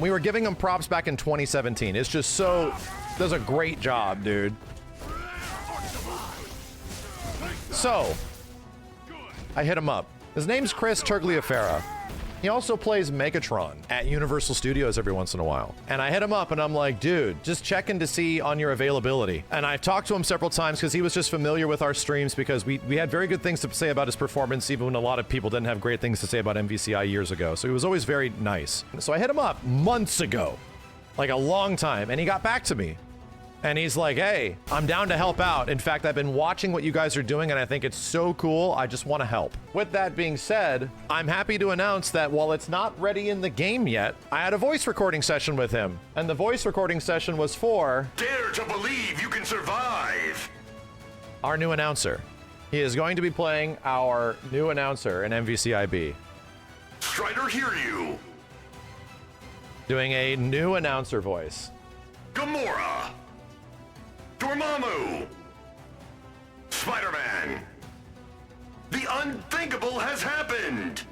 We were giving him props back in 2017. It's just so Does a great job, dude. So, I hit him up. His name's Chris Tergliafera. He also plays Megatron at Universal Studios every once in a while. And I hit him up and I'm like, dude, just checking to see on your availability. And I've talked to him several times because he was just familiar with our streams because we had very good things to say about his performance, even when a lot of people didn't have great things to say about MVCI years ago. So he was always very nice. So I hit him up months ago, like a long time, and he got back to me. And he's like, hey, I'm down to help out. In fact, I've been watching what you guys are doing, and I think it's so cool. I just want to help. With that being said, I'm happy to announce that while it's not ready in the game yet, I had a voice recording session with him. And the voice recording session was for... Dare to believe you can survive! Our new announcer. He is going to be playing our new announcer in MVCIB. Strider, hear you! Doing a new announcer voice. Gamora! Doramu! Spider-Man! The unthinkable has happened!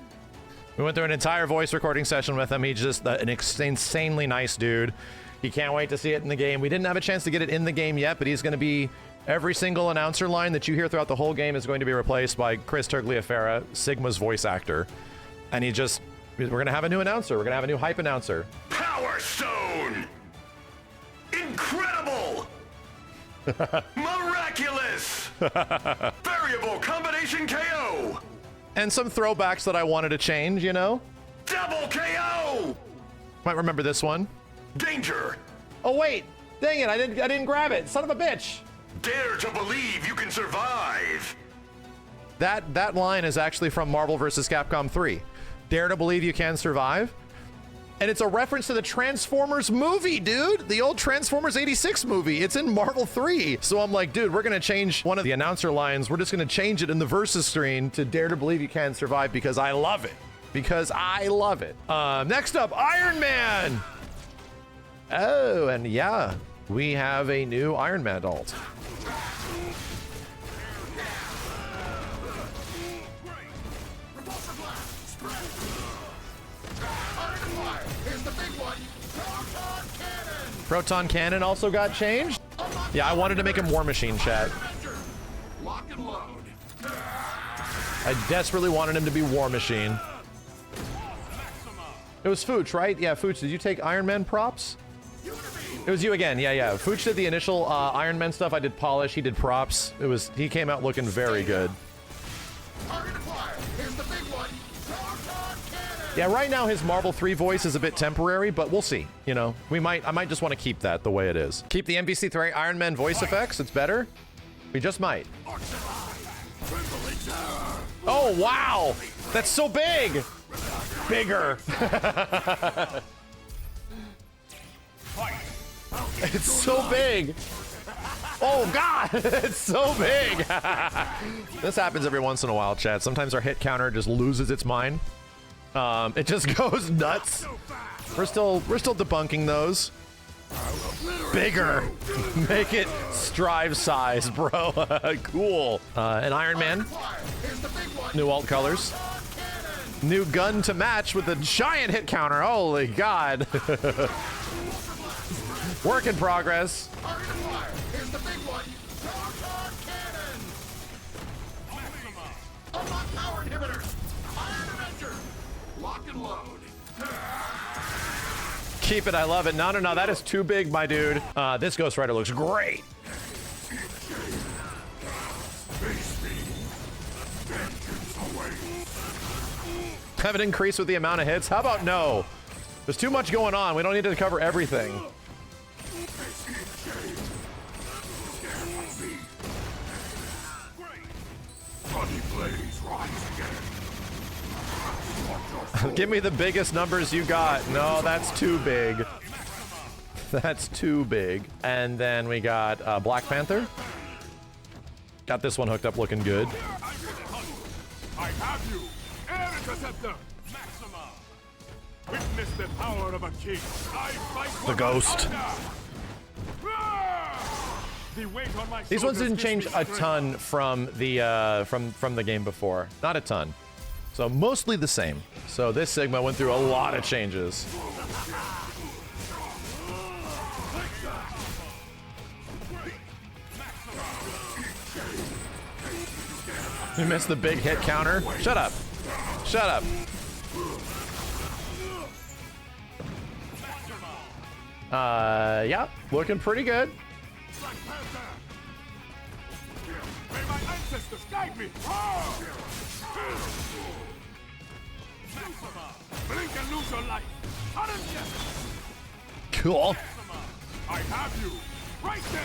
We went through an entire voice recording session with him. He's just an insanely nice dude. He can't wait to see it in the game. We didn't have a chance to get it in the game yet, but he's going to be... Every single announcer line that you hear throughout the whole game is going to be replaced by Chris Tergliafera, Sigma's voice actor. And we're going to have a new announcer. We're going to have a new hype announcer. Power Stone! Incredible! Miraculous! Variable combination KO! And some throwbacks that I wanted to change, you know? Double KO! Might remember this one. Danger! Oh wait, dang it, I didn't grab it. Son of a bitch. Dare to believe you can survive! That line is actually from Marvel vs. Capcom 3. Dare to believe you can survive? And it's a reference to the Transformers movie, dude. The old Transformers 86 movie. It's in Marvel 3. So I'm like, dude, we're going to change one of the announcer lines. We're just going to change it in the versus screen to Dare to believe you can survive because I love it. Because I love it. Next up, Iron Man. Oh, and yeah, we have a new Iron Man alt. Proton Cannon also got changed? Yeah, I wanted to make him War Machine, chat. I desperately wanted him to be War Machine. It was Fooch, right? Yeah, Fooch, did you take Iron Man props? It was you again, yeah. Fooch did the initial Iron Man stuff. I did polish, he did props. He came out looking very good. Yeah, right now his Marvel 3 voice is a bit temporary, but we'll see. You know, I might just want to keep that the way it is. Keep the MVC3 Iron Man voice effects, it's better. We just might. Oh, wow! That's so big! Bigger! It's so big! Oh, God! It's so big! This happens every once in a while, chat. Sometimes our hit counter just loses its mind. It just goes nuts. We're still debunking those. Bigger. Make it Strive size, bro. Cool. An Iron Man. New alt colors. New gun to match with a giant hit counter. Holy God. Work in progress. Keep it, I love it. No, that is too big, my dude. This Ghost Rider looks great. Have it increase with the amount of hits? How about no? There's too much going on. We don't need to cover everything. Give me the biggest numbers you got. No, that's too big. That's too big. And then we got Black Panther. Got this one hooked up looking good. I have you, Air Interceptor! Maxima! Witness the power of a king. I fight The Ghost. The weight on my These ones didn't change a strength. ton from the from the game before. Not a ton. So mostly the same. So this Sigma went through a lot of changes. You missed the big hit counter. Shut up. Shut up. Yeah, looking pretty good. Black Panther! May my ancestors guide me! Blink and lose your life! Cool. I have you! Right there!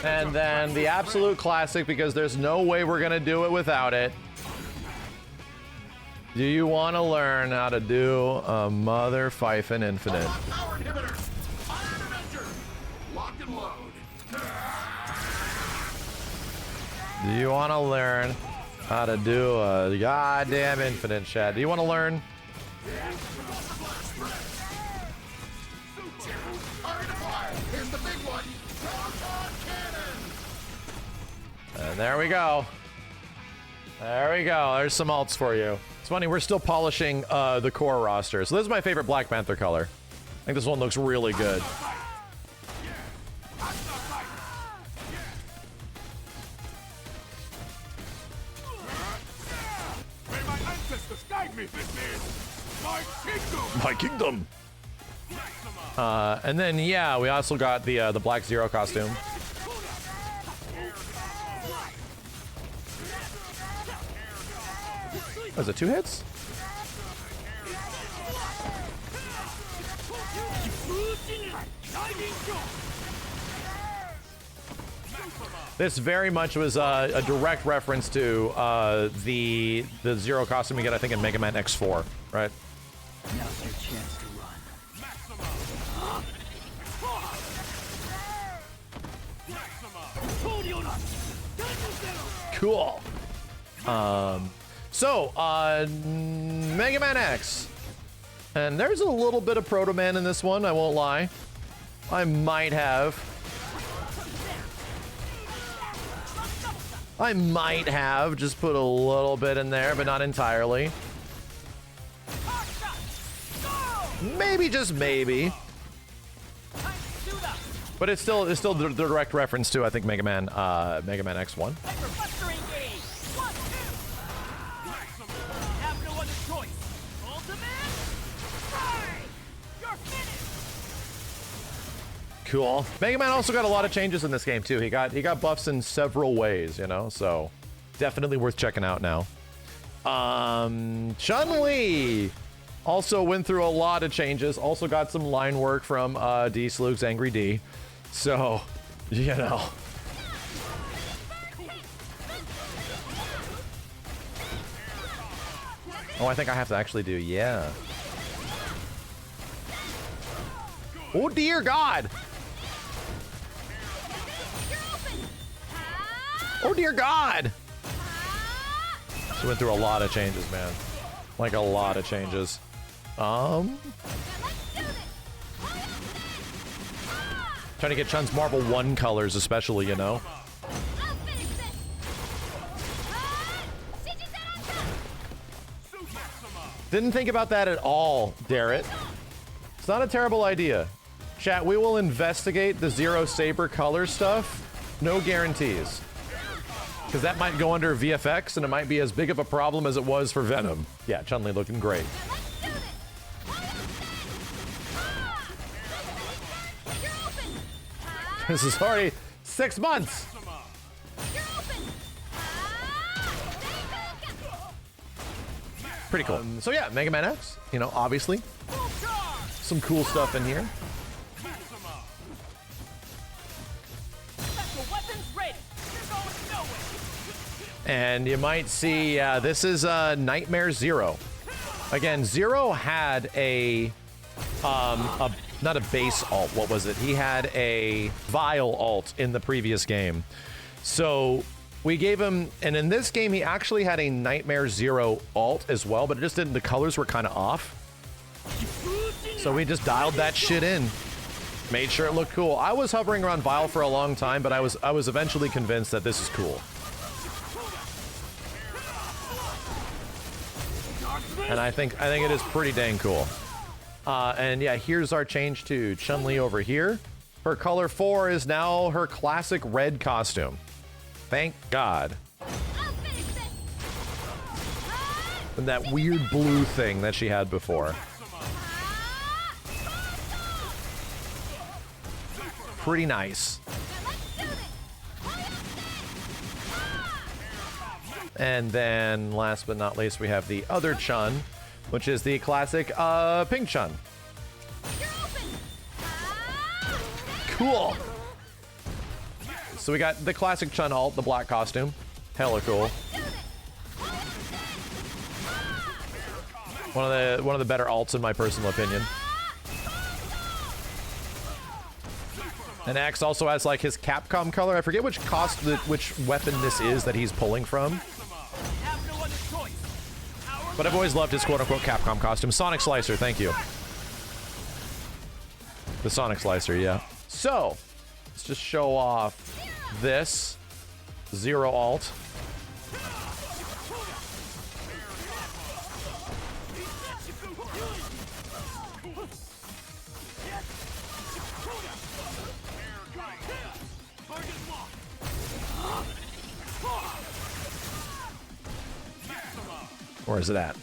And then the absolute classic, because there's no way we're gonna do it without it. Do you want to learn how to do a mother Pfeiffer Infinite? Power inhibitors! Iron Avenger! Lock and load! Do you want to learn how to do a goddamn infinite, Chad? Do you want to learn? Here's the big one! Cannon! And there we go. There we go. There's some alts for you. It's funny, we're still polishing the core roster. So this is my favorite Black Panther color. I think this one looks really good. May my ancestors guide me! This is my kingdom! My kingdom. And then yeah, we also got the Black Zero costume. Was it 2 hits? This very much was a direct reference to the Zero costume you get, I think, in Mega Man X4, right? Now's your chance to run. Cool. So, Mega Man X. And there's a little bit of Proto Man in this one, I won't lie. I might have just put a little bit in there, but not entirely. Maybe, just maybe. But it's still the direct reference to, I think, Mega Man X1. Cool. Mega Man also got a lot of changes in this game too. He got buffs in several ways, you know, so definitely worth checking out now. Chun-Li also went through a lot of changes. Also got some line work from D Slug's Angry D. So, you know. Oh, I think I have to actually do, yeah. Oh dear God! Oh dear God! So went through a lot of changes, man. Like a lot of changes. Trying to get Chun's Marvel 1 colors, especially, you know. Didn't think about that at all, Darrett. It's not a terrible idea. Chat, we will investigate the Zero Saber color stuff. No guarantees. Because that might go under VFX, and it might be as big of a problem as it was for Venom. Yeah, Chun-Li looking great. This is already 6 months. Pretty cool. So yeah, Mega Man X, you know, obviously. Some cool stuff in here. And you might see, this is Nightmare Zero. Again, Zero had not a base alt, what was it? He had a Vile alt in the previous game. So we gave him, and in this game, he actually had a Nightmare Zero alt as well, but it just didn't, the colors were kind of off. So we just dialed that shit in. Made sure it looked cool. I was hovering around Vile for a long time, but I was eventually convinced that this is cool. And I think it is pretty dang cool. And yeah, here's our change to Chun-Li over here. Her color 4 is now her classic red costume. Thank God. than that weird blue thing that she had before. Pretty nice. And then, last but not least, we have the other Chun, which is the classic Pink Chun. Cool. So we got the classic Chun alt, the black costume. Hella cool. One of the better alts in my personal opinion. And X also has like his Capcom color. I forget which which weapon this is that he's pulling from. But I've always loved his quote-unquote Capcom costume. Sonic Slicer, thank you. The Sonic Slicer, yeah. So, let's just show off this. Zero alt. Where is it at?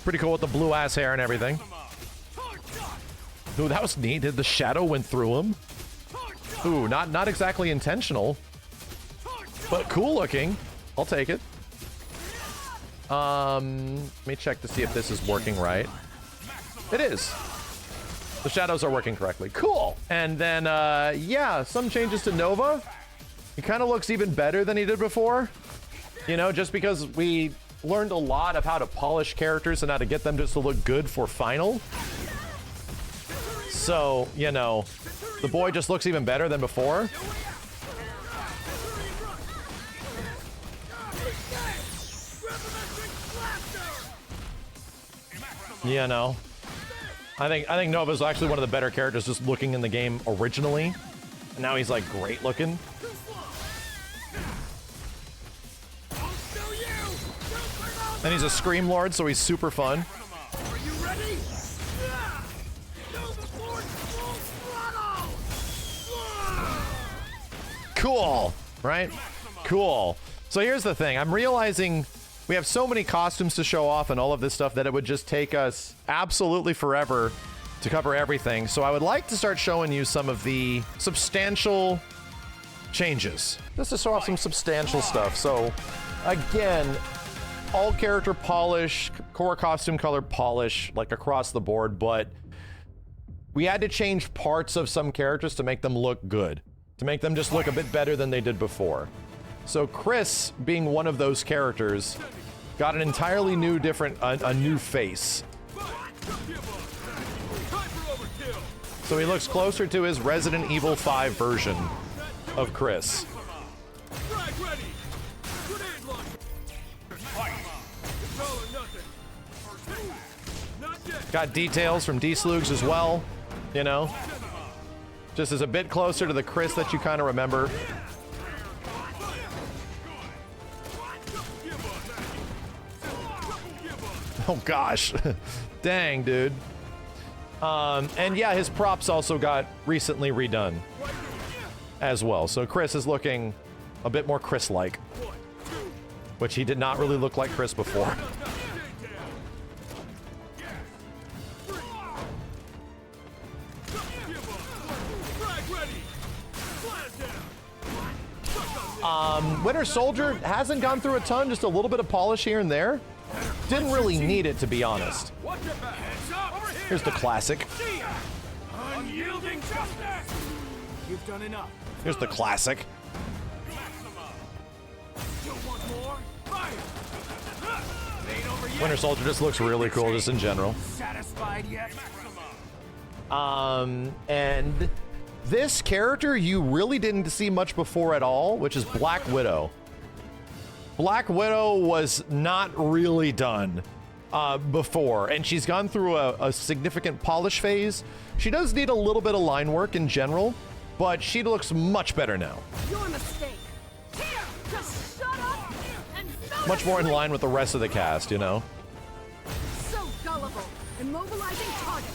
Pretty cool with the blue ass hair and everything. Ooh, that was neat. The shadow went through him. Ooh, not exactly intentional, but cool looking. I'll take it. Let me check to see if this is working right. It is. The shadows are working correctly. Cool. And then, yeah, some changes to Nova. He kind of looks even better than he did before. You know, just because we learned a lot of how to polish characters and how to get them just to look good for final. So, you know, the boy just looks even better than before. You know, I think Nova's actually one of the better characters just looking in the game originally. And now he's like great looking. And he's a Scream Lord, so he's super fun. Are you ready? Cool, right? Cool. So here's the thing. I'm realizing we have so many costumes to show off and all of this stuff that it would just take us absolutely forever to cover everything. So I would like to start showing you some of the substantial changes. Just to show off some substantial stuff. So again, all character polish, core costume color polish, like across the board, but we had to change parts of some characters to make them look good, to make them just look a bit better than they did before. So Chris, being one of those characters, got an entirely new, a new face. So he looks closer to his Resident Evil 5 version of Chris. Got details from D-Slugs as well, you know. Just as a bit closer to the Chris that you kind of remember. Oh gosh. Dang, dude. And yeah, his props also got recently redone as well. So Chris is looking a bit more Chris-like, which he did not really look like Chris before. Winter Soldier hasn't gone through a ton, just a little bit of polish here and there. Didn't really need it, to be honest. Here's the classic. Unyielding justice! You've done enough. Here's the classic. Still want more? Fire! Ain't over yet. Winter Soldier just looks really cool, just in general. Satisfied yet? And this character you really didn't see much before at all, which is Black Widow. Black Widow was not really done before, and she's gone through a significant polish phase. She does need a little bit of line work in general, but she looks much better now. Your mistake. Here, just shut up and Much more in line with the rest of the cast, you know? So gullible. Immobilizing target.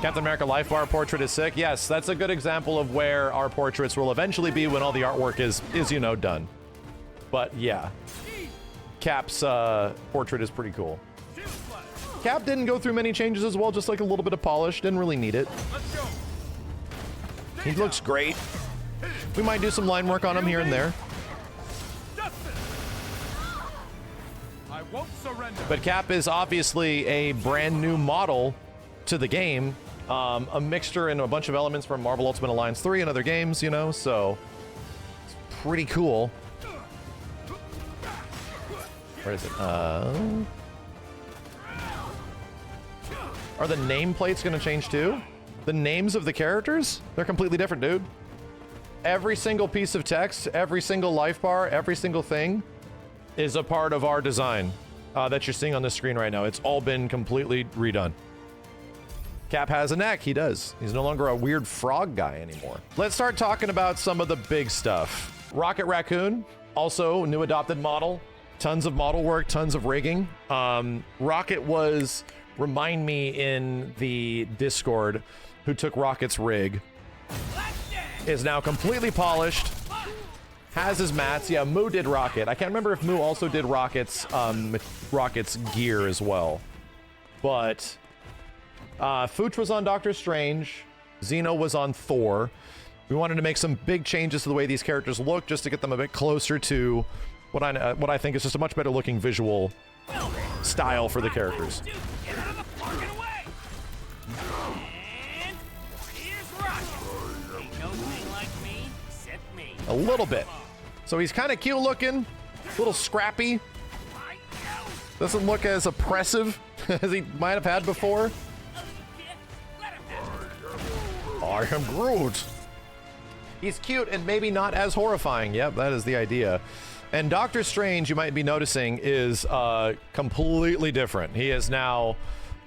Captain America Life Bar portrait is sick. Yes, that's a good example of where our portraits will eventually be when all the artwork is you know, done. But yeah, Cap's portrait is pretty cool. Cap didn't go through many changes as well, just like a little bit of polish. Didn't really need it. He looks great. We might do some line work on him here and there. I won't surrender. But Cap is obviously a brand new model to the game. A mixture and a bunch of elements from Marvel Ultimate Alliance 3 and other games, you know, so it's pretty cool. Where is it? Are the nameplates going to change too? The names of the characters? They're completely different, dude. Every single piece of text, every single life bar, every single thing is a part of our design that you're seeing on the screen right now. It's all been completely redone. Cap has a neck. He does. He's no longer a weird frog guy anymore. Let's start talking about some of the big stuff. Rocket Raccoon, also new adopted model. Tons of model work, tons of rigging. Rocket was, remind me in the Discord, who took Rocket's rig, is now completely polished, has his mats. Yeah, Moo did Rocket. I can't remember if Moo also did Rocket's gear as well. But Fooch was on Doctor Strange. Zeno was on Thor. We wanted to make some big changes to the way these characters look, just to get them a bit closer to what I think is just a much better looking visual style for the characters. Get out of the park and away! And here's Rocket. Ain't no thing like me except me. A little bit. So he's kind of cute looking, a little scrappy. Doesn't look as oppressive as he might have had before. I am Groot. He's cute and maybe not as horrifying. Yep, that is the idea. And Doctor Strange, you might be noticing, is completely different. He is now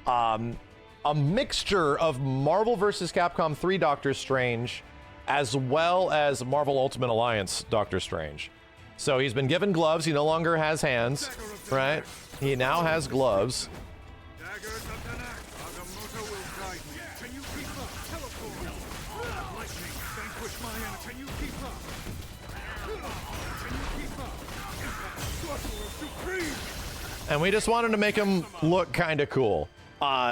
a mixture of Marvel vs. Capcom 3 Doctor Strange, as well as Marvel Ultimate Alliance Doctor Strange. So he's been given gloves. He no longer has hands, right? He now has gloves. And we just wanted to make him look kind of cool.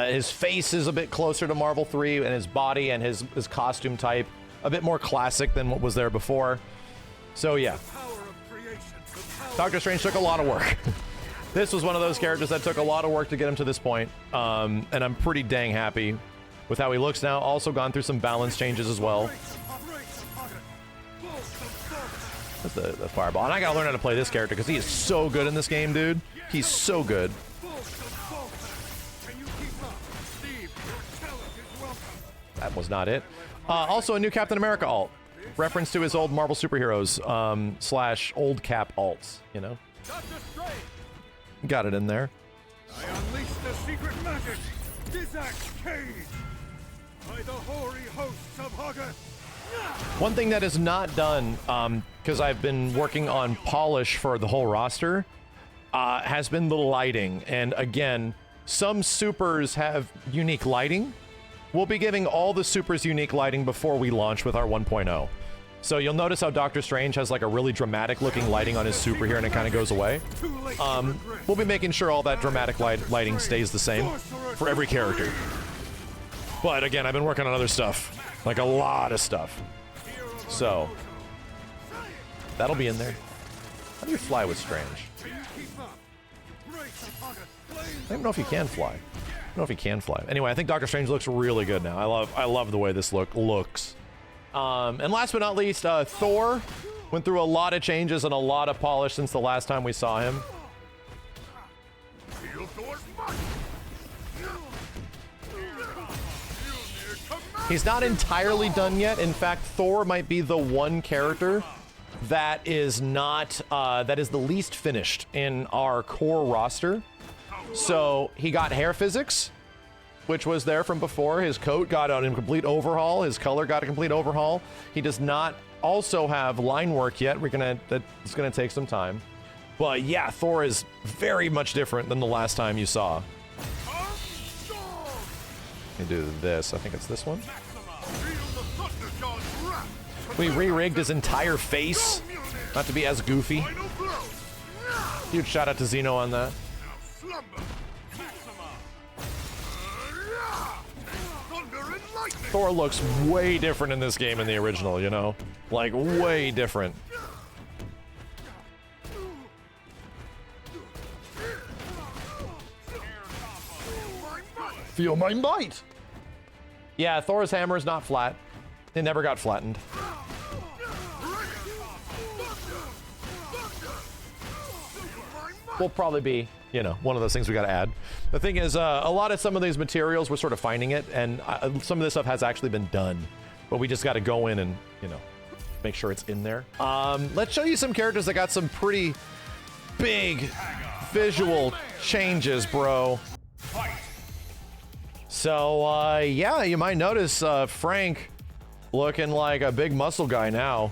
His face is a bit closer to Marvel 3, and his body and his costume type a bit more classic than what was there before. So yeah, Doctor Strange took a lot of work. This was one of those characters that took a lot of work to get him to this point, and I'm pretty dang happy with how he looks now. Also gone through some balance changes as well. That's the fireball. And I gotta learn how to play this character because he is so good in this game, dude. He's so good. That was not it. Also a new Captain America alt. Reference to his old Marvel superheroes / old Cap alts, you know? Got it in there. I unleash the secret magic, Dizak's cage, by the hoary hosts of Hagar. One thing that is not done, because I've been working on polish for the whole roster, has been the lighting. And again, some supers have unique lighting. We'll be giving all the supers unique lighting before we launch with our 1.0. So you'll notice how Doctor Strange has like a really dramatic looking lighting on his super here and it kind of goes away. We'll be making sure all that dramatic lighting stays the same for every character. But again, I've been working on other stuff. Like a lot of stuff. So that'll be in there. How do you fly with Strange? I don't know if you can fly. I don't know if he can fly. Anyway, I think Doctor Strange looks really good now. I love the way this looks. And last but not least, Thor went through a lot of changes and a lot of polish since the last time we saw him. He's not entirely done yet. In fact, Thor might be the one character that is not, that is the least finished in our core roster. So he got hair physics, which was there from before. His coat got a complete overhaul. His color got a complete overhaul. He does not also have line work yet. It's gonna take some time. But yeah, Thor is very much different than the last time you saw. me do this. I think it's this one. Feel the thunder god's wrath. We re-rigged his entire face, not to be as goofy. Final blow. Huge shout out to Xeno on that. Now slumber. Maxima. Thunder and lightning. Thor looks way different in this game than the original, you know? Like, way different. Feel my might! Yeah, Thor's hammer is not flat. It never got flattened. Will probably be, you know, one of those things we gotta add. The thing is, some of these materials, we're sort of finding it, and some of this stuff has actually been done. But we just gotta go in and, you know, make sure it's in there. Let's show you some characters that got some pretty big visual changes, bro. So, yeah, you might notice Frank looking like a big muscle guy now.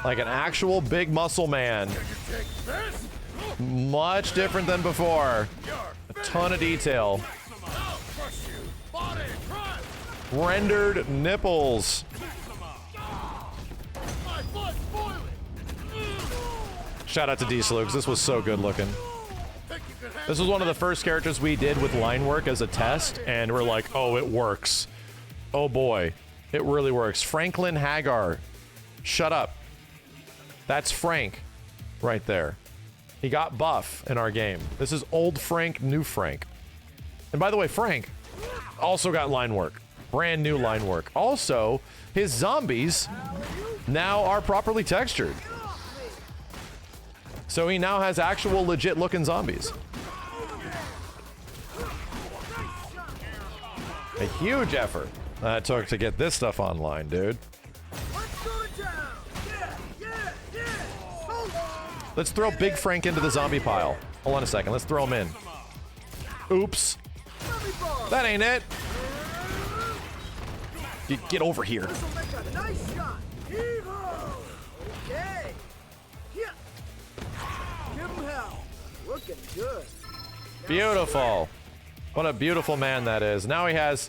Like an actual big muscle man. Much different than before. A ton of detail. Rendered nipples. Shout out to D-Slukes. This was so good looking. This was one of the first characters we did with line work as a test, and we're like, oh, it works. Oh boy, it really works. Franklin Hagar. Shut up. That's Frank right there. He got buff in our game. This is old Frank, new Frank. And by the way, Frank also got line work. Brand new line work. Also, his zombies now are properly textured. So he now has actual legit looking zombies. A huge effort that took to get this stuff online, dude. Let's throw Big Frank into the zombie pile. Hold on a second. Let's throw him in. Oops. That ain't it. Get over here. Beautiful. What a beautiful man that is. Now he has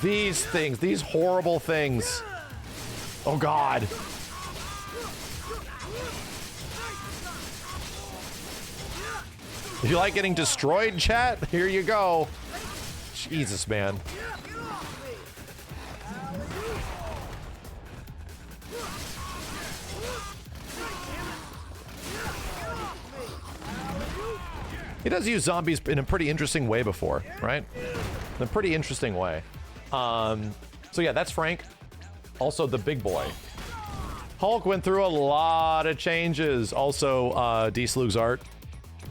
these things, these horrible things. Oh God. If you like getting destroyed, chat, here you go. Jesus, man. He does use zombies in a pretty interesting way before, right? In a pretty interesting way. So yeah, that's Frank. Also the big boy. Hulk went through a lot of changes. Also, D-Slug's art,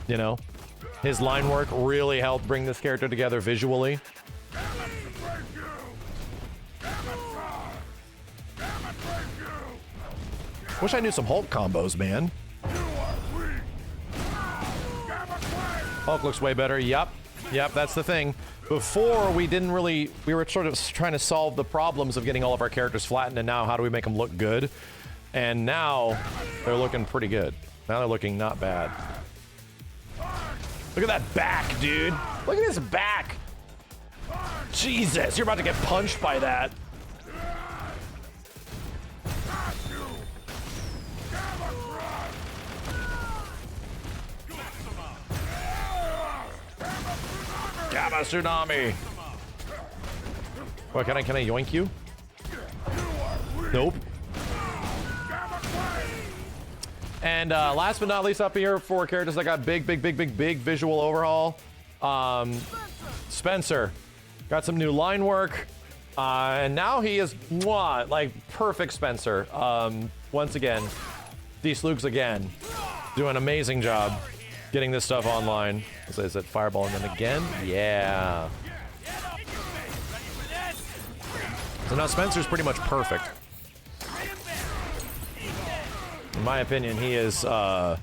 you know. His line work really helped bring this character together visually. Wish I knew some Hulk combos, man. Hulk looks way better. Yep, that's the thing. Before, we were sort of trying to solve the problems of getting all of our characters flattened, and now how do we make them look good? And now they're looking pretty good. Now they're looking not bad. Look at that back, dude. Look at his back. Jesus, you're about to get punched by that. Gamma tsunami. What, can I yoink you? Nope. And last but not least up here for characters that got big visual overhaul. Spencer got some new line work. And now he is like perfect Spencer. Once again, D-Slukes again, doing an amazing job getting this stuff online. So is it fireball and then again? Yeah. So now Spencer's pretty much perfect. In my opinion, he is the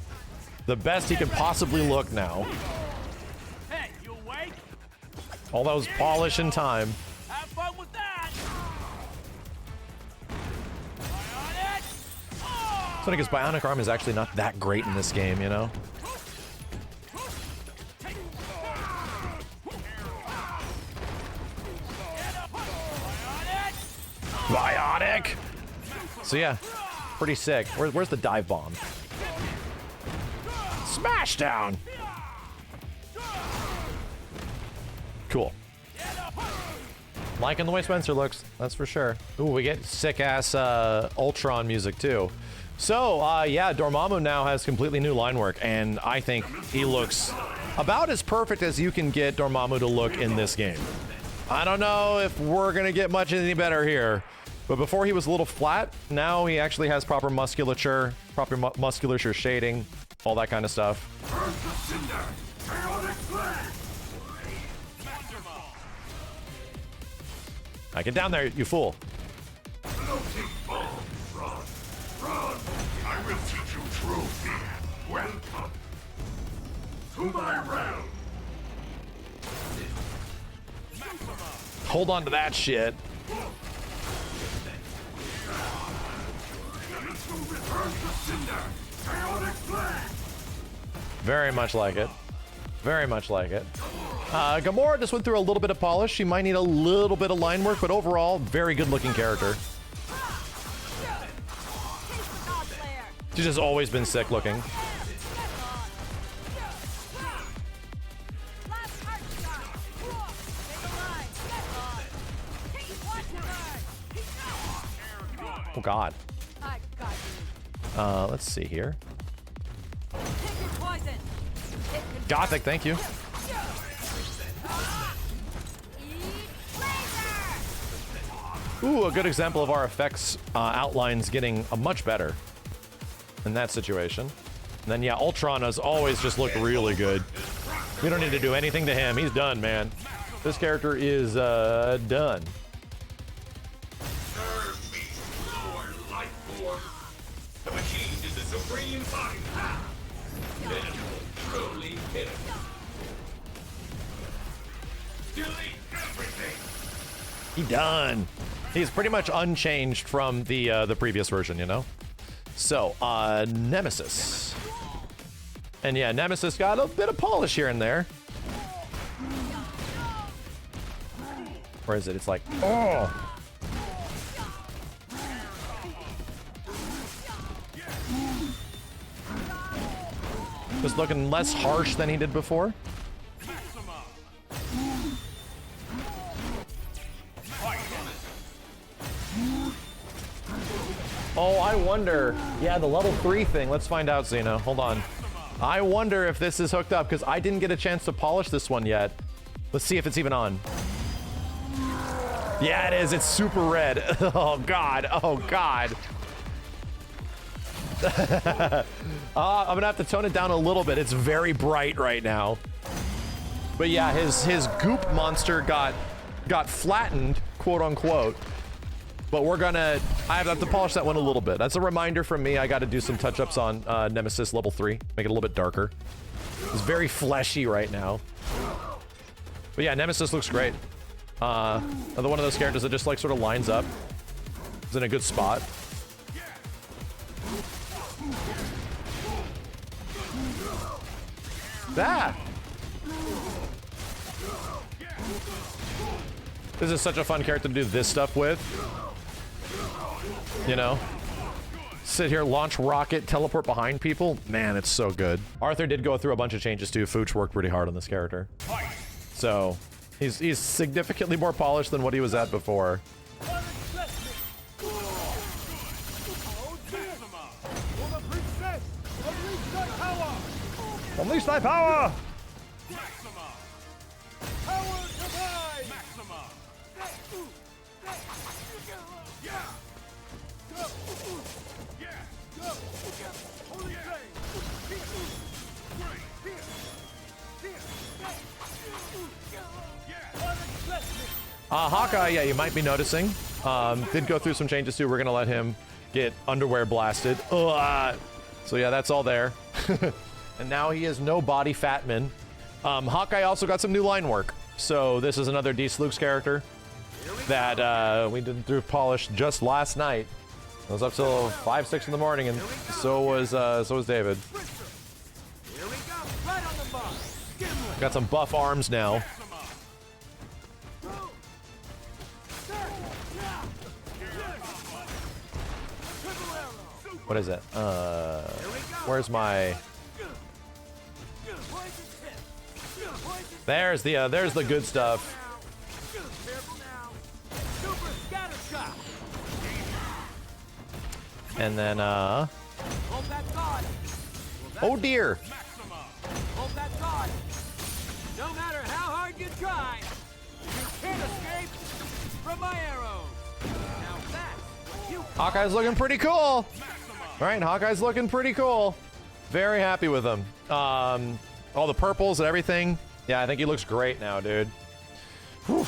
best he can possibly look now. Hey, you awake? All those polish and time. Have fun with that. So I guess bionic arm is actually not that great in this game, you know? So yeah, pretty sick. Where's the dive bomb? Smash down. Cool. Liking the way Spencer looks, that's for sure. Ooh, we get sick-ass Ultron music, too. So, yeah, Dormammu now has completely new line work, and I think he looks about as perfect as you can get Dormammu to look in this game. I don't know if we're gonna get much any better here, but before he was a little flat, now he actually has proper musculature, musculature shading, all that kind of stuff. Now get down there, you fool. Run. I will teach you true fear. Welcome to my realm. Hold on to that shit. Very much like it. Very much like it. Gamora just went through a little bit of polish. She might need a little bit of line work, but overall, very good looking character. She's just always been sick looking. Oh God. Let's see here. Gothic, thank you. Ooh, a good example of our effects outlines getting a much better in that situation. And then, yeah, Ultron has always just looked really good. We don't need to do anything to him. He's done, man. This character is done. Serve me, Lord Lightborn. The machine is the supreme body. Venom, truly hit. Delete everything. He done. He's pretty much unchanged from the previous version, you know? So, Nemesis. And yeah, Nemesis got a bit of polish here and there. Where is it? It's like, oh! Just looking less harsh than he did before. Oh, I wonder. Yeah, the level 3 thing. Let's find out, Xena. Hold on. I wonder if this is hooked up, because I didn't get a chance to polish this one yet. Let's see if it's even on. Yeah, it is. It's super red. Oh, God. Oh, God. I'm going to have to tone it down a little bit. It's very bright right now. But yeah, his goop monster got flattened, quote unquote. But I have to polish that one a little bit. That's a reminder from me. I got to do some touch-ups on Nemesis level 3. Make it a little bit darker. It's very fleshy right now. But yeah, Nemesis looks great. Another one of those characters that just like sort of lines up. Is in a good spot. Ah! This is such a fun character to do this stuff with. You know? Sit here, launch rocket, teleport behind people. Man, it's so good. Arthur did go through a bunch of changes too. Fooch worked pretty hard on this character. So, he's significantly more polished than what he was at before. Unleash thy power! Hawkeye, yeah, you might be noticing, did go through some changes too. We're gonna let him get underwear blasted. So yeah, that's all there. And now he is no body fatman. Hawkeye also got some new line work. So this is another D. Slukes character that we did through polish just last night. I was up till 5, 6 in the morning, and so was David. Got some buff arms now. What is it? Where's my... There's the good stuff. And then, oh dear. Hold that thought. No matter how hard you try, you can't escape from my arrows. Now that's what you call Hawkeye's looking pretty cool. All right, Hawkeye's looking pretty cool. Very happy with him. All the purples and everything. Yeah, I think he looks great now, dude. Whew.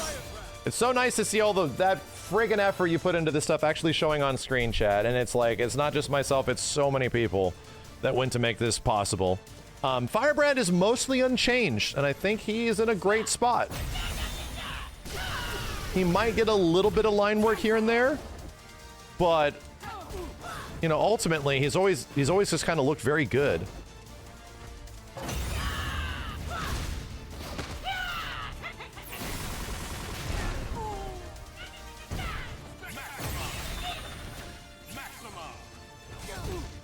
It's so nice to see all that friggin' effort you put into this stuff actually showing on screen, chat. And it's like, it's not just myself, it's so many people that went to make this possible. Firebrand is mostly unchanged, and I think he is in a great spot. He might get a little bit of line work here and there, but you know, ultimately, he's always just kind of looked very good.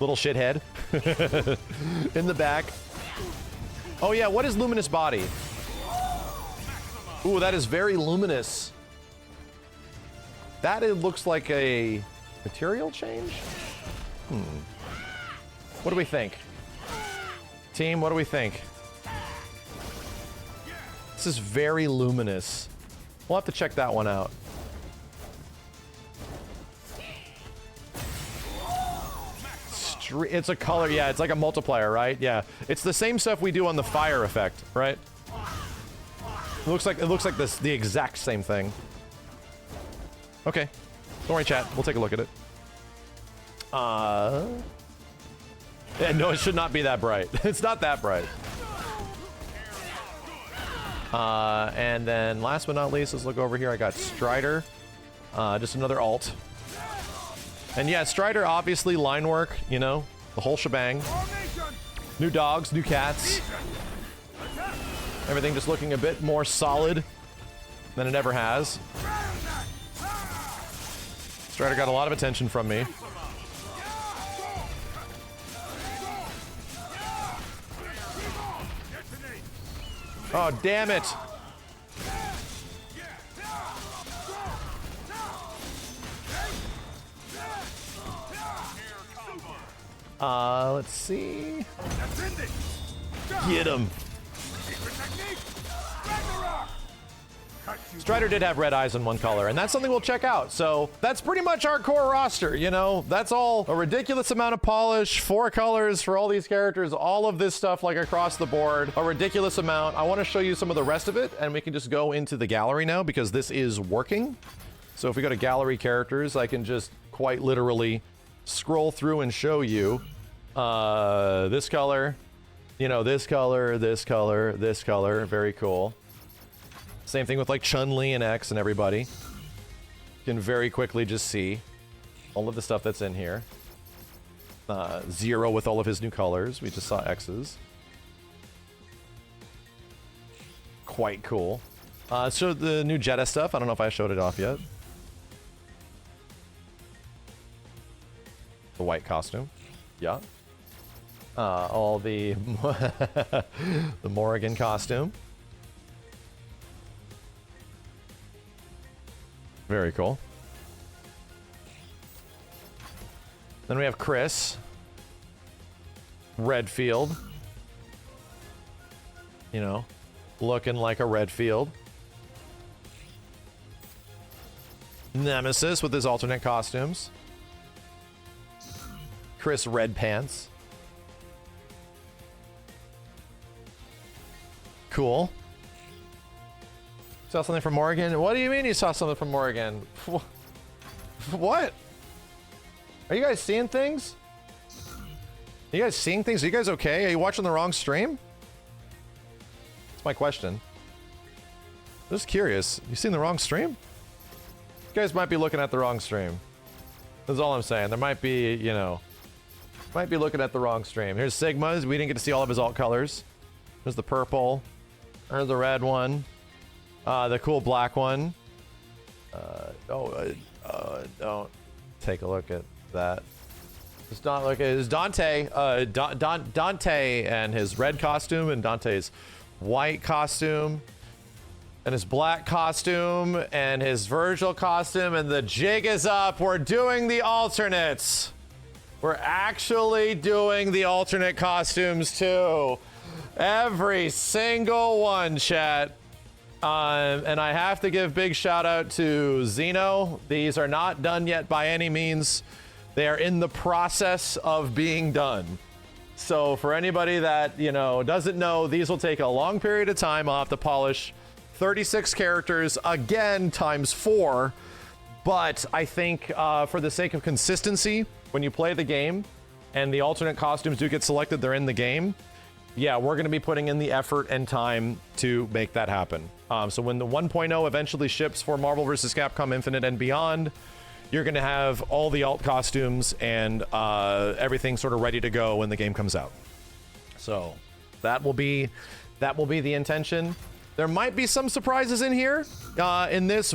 Little shithead in the back. Oh yeah, what is luminous body? Ooh, that is very luminous. That it looks like a material change. What do we think? Team, what do we think? This is very luminous. We'll have to check that one out. It's a color, yeah, it's like a multiplier, right? Yeah, it's the same stuff we do on the fire effect, right? It looks like this, the exact same thing. Okay, don't worry, chat. We'll take a look at it. Yeah, no, it should not be that bright. It's not that bright. And then last but not least, let's look over here. I got Strider, just another alt. And yeah, Strider, obviously line work, you know, the whole shebang. New dogs, new cats. Everything just looking a bit more solid than it ever has. Strider got a lot of attention from me. Oh, damn it. Let's see. Get him. Strider did have red eyes in one color, and that's something we'll check out. So that's pretty much our core roster, you know? That's all a ridiculous amount of polish, 4 colors for all these characters, all of this stuff like across the board, a ridiculous amount. I want to show you some of the rest of it, and we can just go into the gallery now because this is working. So if we go to gallery characters, I can just quite literally scroll through and show you this color, you know, this color, this color, this color. Very cool. Same thing with like Chun-Li and X and everybody. You can very quickly just see all of the stuff that's in here. Zero with all of his new colors. We just saw X's. Quite cool. So the new Jetta stuff. I don't know if I showed it off yet. The white costume. Yeah. All the the Morrigan costume. Very cool. Then we have Chris Redfield. You know, looking like a Redfield. Nemesis with his alternate costumes. Chris Red Pants. Cool. Saw something from Morrigan? What do you mean you saw something from Morrigan? What? Are you guys seeing things? Are you guys seeing things? Are you guys okay? Are you watching the wrong stream? That's my question. I'm just curious. You seen the wrong stream? You guys might be looking at the wrong stream. That's all I'm saying. There might be, you know, might be looking at the wrong stream. Here's Sigma's. We didn't get to see all of his alt colors. There's the purple. There's the red one. The cool black one. Don't take a look at that. It's not like it's Dante, Dante and his red costume and Dante's white costume and his black costume and his Virgil costume, and the jig is up. We're doing the alternates. We're actually doing the alternate costumes too. Every single one, chat. And I have to give big shout out to Zeno. These are not done yet by any means. They are in the process of being done. So for anybody that, you know, doesn't know, these will take a long period of time. I'll have to polish 36 characters again times 4. But I think for the sake of consistency, when you play the game and the alternate costumes do get selected, they're in the game. Yeah, we're going to be putting in the effort and time to make that happen. So when the 1.0 eventually ships for Marvel vs. Capcom Infinite and beyond, you're going to have all the alt costumes and everything sort of ready to go when the game comes out. So that will be the intention. There might be some surprises in here in this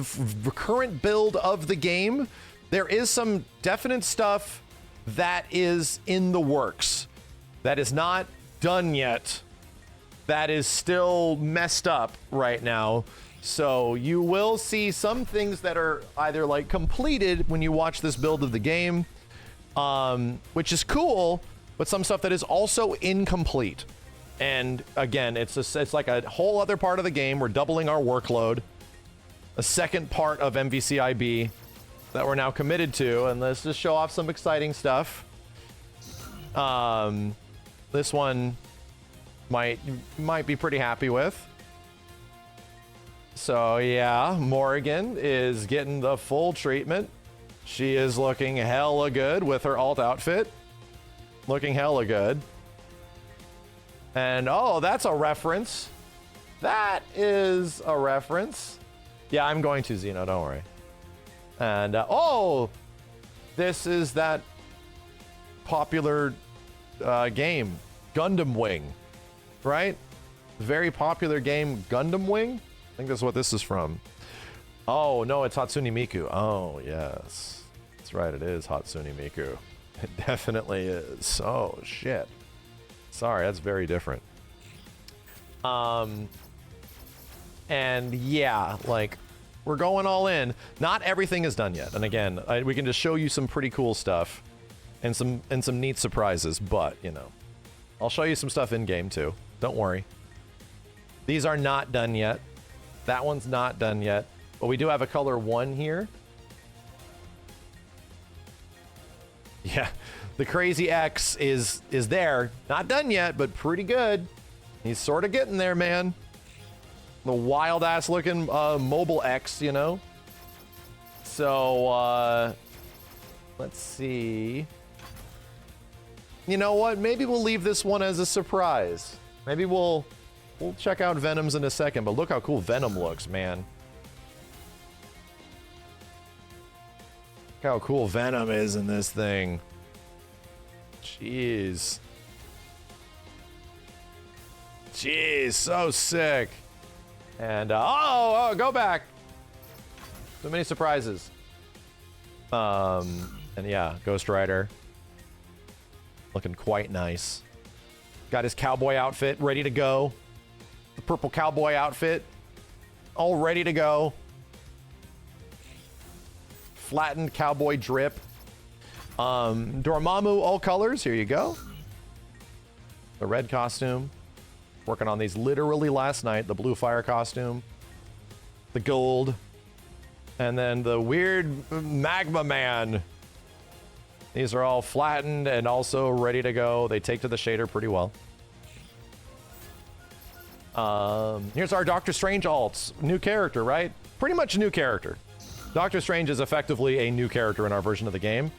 current build of the game. There is some definite stuff that is in the works that is not done yet, that is still messed up right now. So you will see some things that are either like completed when you watch this build of the game, which is cool, but some stuff that is also incomplete. And again, it's like a whole other part of the game. We're doubling our workload, a second part of MVCIB that we're now committed to, and let's just show off some exciting stuff. This one might be pretty happy with. So yeah, Morrigan is getting the full treatment. She is looking hella good with her alt outfit. Looking hella good. And oh, that's a reference. That is a reference. Yeah, I'm going to Xeno, don't worry. And oh, this is that popular game, Gundam Wing, right? Very popular game, Gundam Wing. I think that's what this is from. Oh no, it's Hatsune Miku. Oh yes, that's right, it is Hatsune Miku. It definitely is. Oh shit. Sorry, that's very different. And yeah, like we're going all in. Not everything is done yet. And again, we can just show you some pretty cool stuff and some neat surprises, but you know, I'll show you some stuff in game too. Don't worry. These are not done yet. That one's not done yet, but we do have a color 1 here. Yeah, the Crazy X is there. Not done yet, but pretty good. He's sort of getting there, man. The wild ass looking mobile X, you know. So let's see. You know what? Maybe we'll leave this one as a surprise. Maybe we'll check out Venom's in a second, but look how cool Venom looks, man. Look how cool Venom is in this thing. Jeez. Jeez, so sick. And oh, go back. So many surprises. And yeah, Ghost Rider. Looking quite nice. Got his cowboy outfit ready to go. The purple cowboy outfit. All ready to go. Flattened cowboy drip. Doramu all colors. Here you go. The red costume. Working on these literally last night. The blue fire costume. The gold. And then the weird magma man. These are all flattened and also ready to go. They take to the shader pretty well. Here's our Doctor Strange alts. New character, right? Pretty much new character. Doctor Strange is effectively a new character in our version of the game.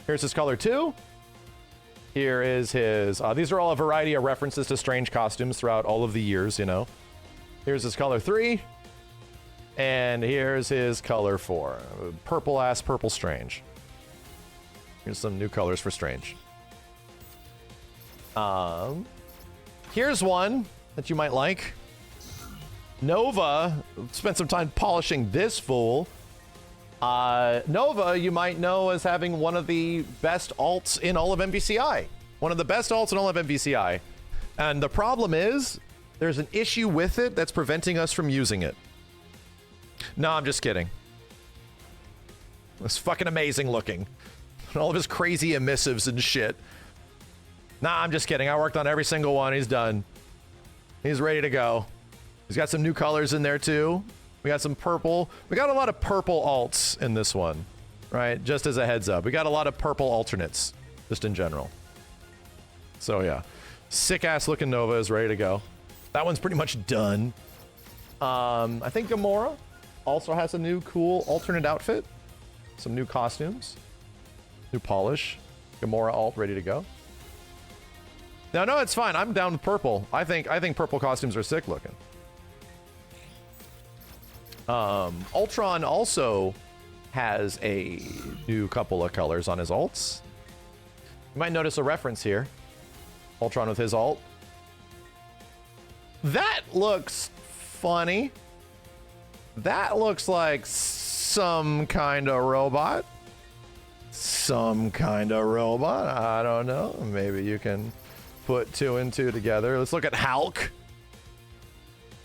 Here's his color 2. Here is his... these are all a variety of references to Strange costumes throughout all of the years, you know. Here's his color 3. And here's his color 4. Purple-ass Purple Strange. Here's some new colors for Strange. Here's one that you might like. Nova spent some time polishing this fool. Nova, you might know as having one of the best alts in all of MVCI. One of the best alts in all of MVCI. And the problem is, there's an issue with it that's preventing us from using it. No, I'm just kidding. It's fucking amazing looking. All of his crazy emissives and shit. Nah, I'm just kidding. I worked on every single one. He's done. He's ready to go. He's got some new colors in there too. We got some purple. We got a lot of purple alts in this one, right? Just as a heads up. We got a lot of purple alternates, just in general. So yeah. Sick ass looking Nova is ready to go. That one's pretty much done. I think Gamora also has a new cool alternate outfit. Some new costumes. New polish. Gamora alt ready to go. No, it's fine. I'm down with purple. I think purple costumes are sick looking. Ultron also has a new couple of colors on his alts. You might notice a reference here. Ultron with his alt. That looks funny. That looks like some kind of robot. Some kind of robot. I don't know. Maybe you can put two and two together. Let's look at Hulk.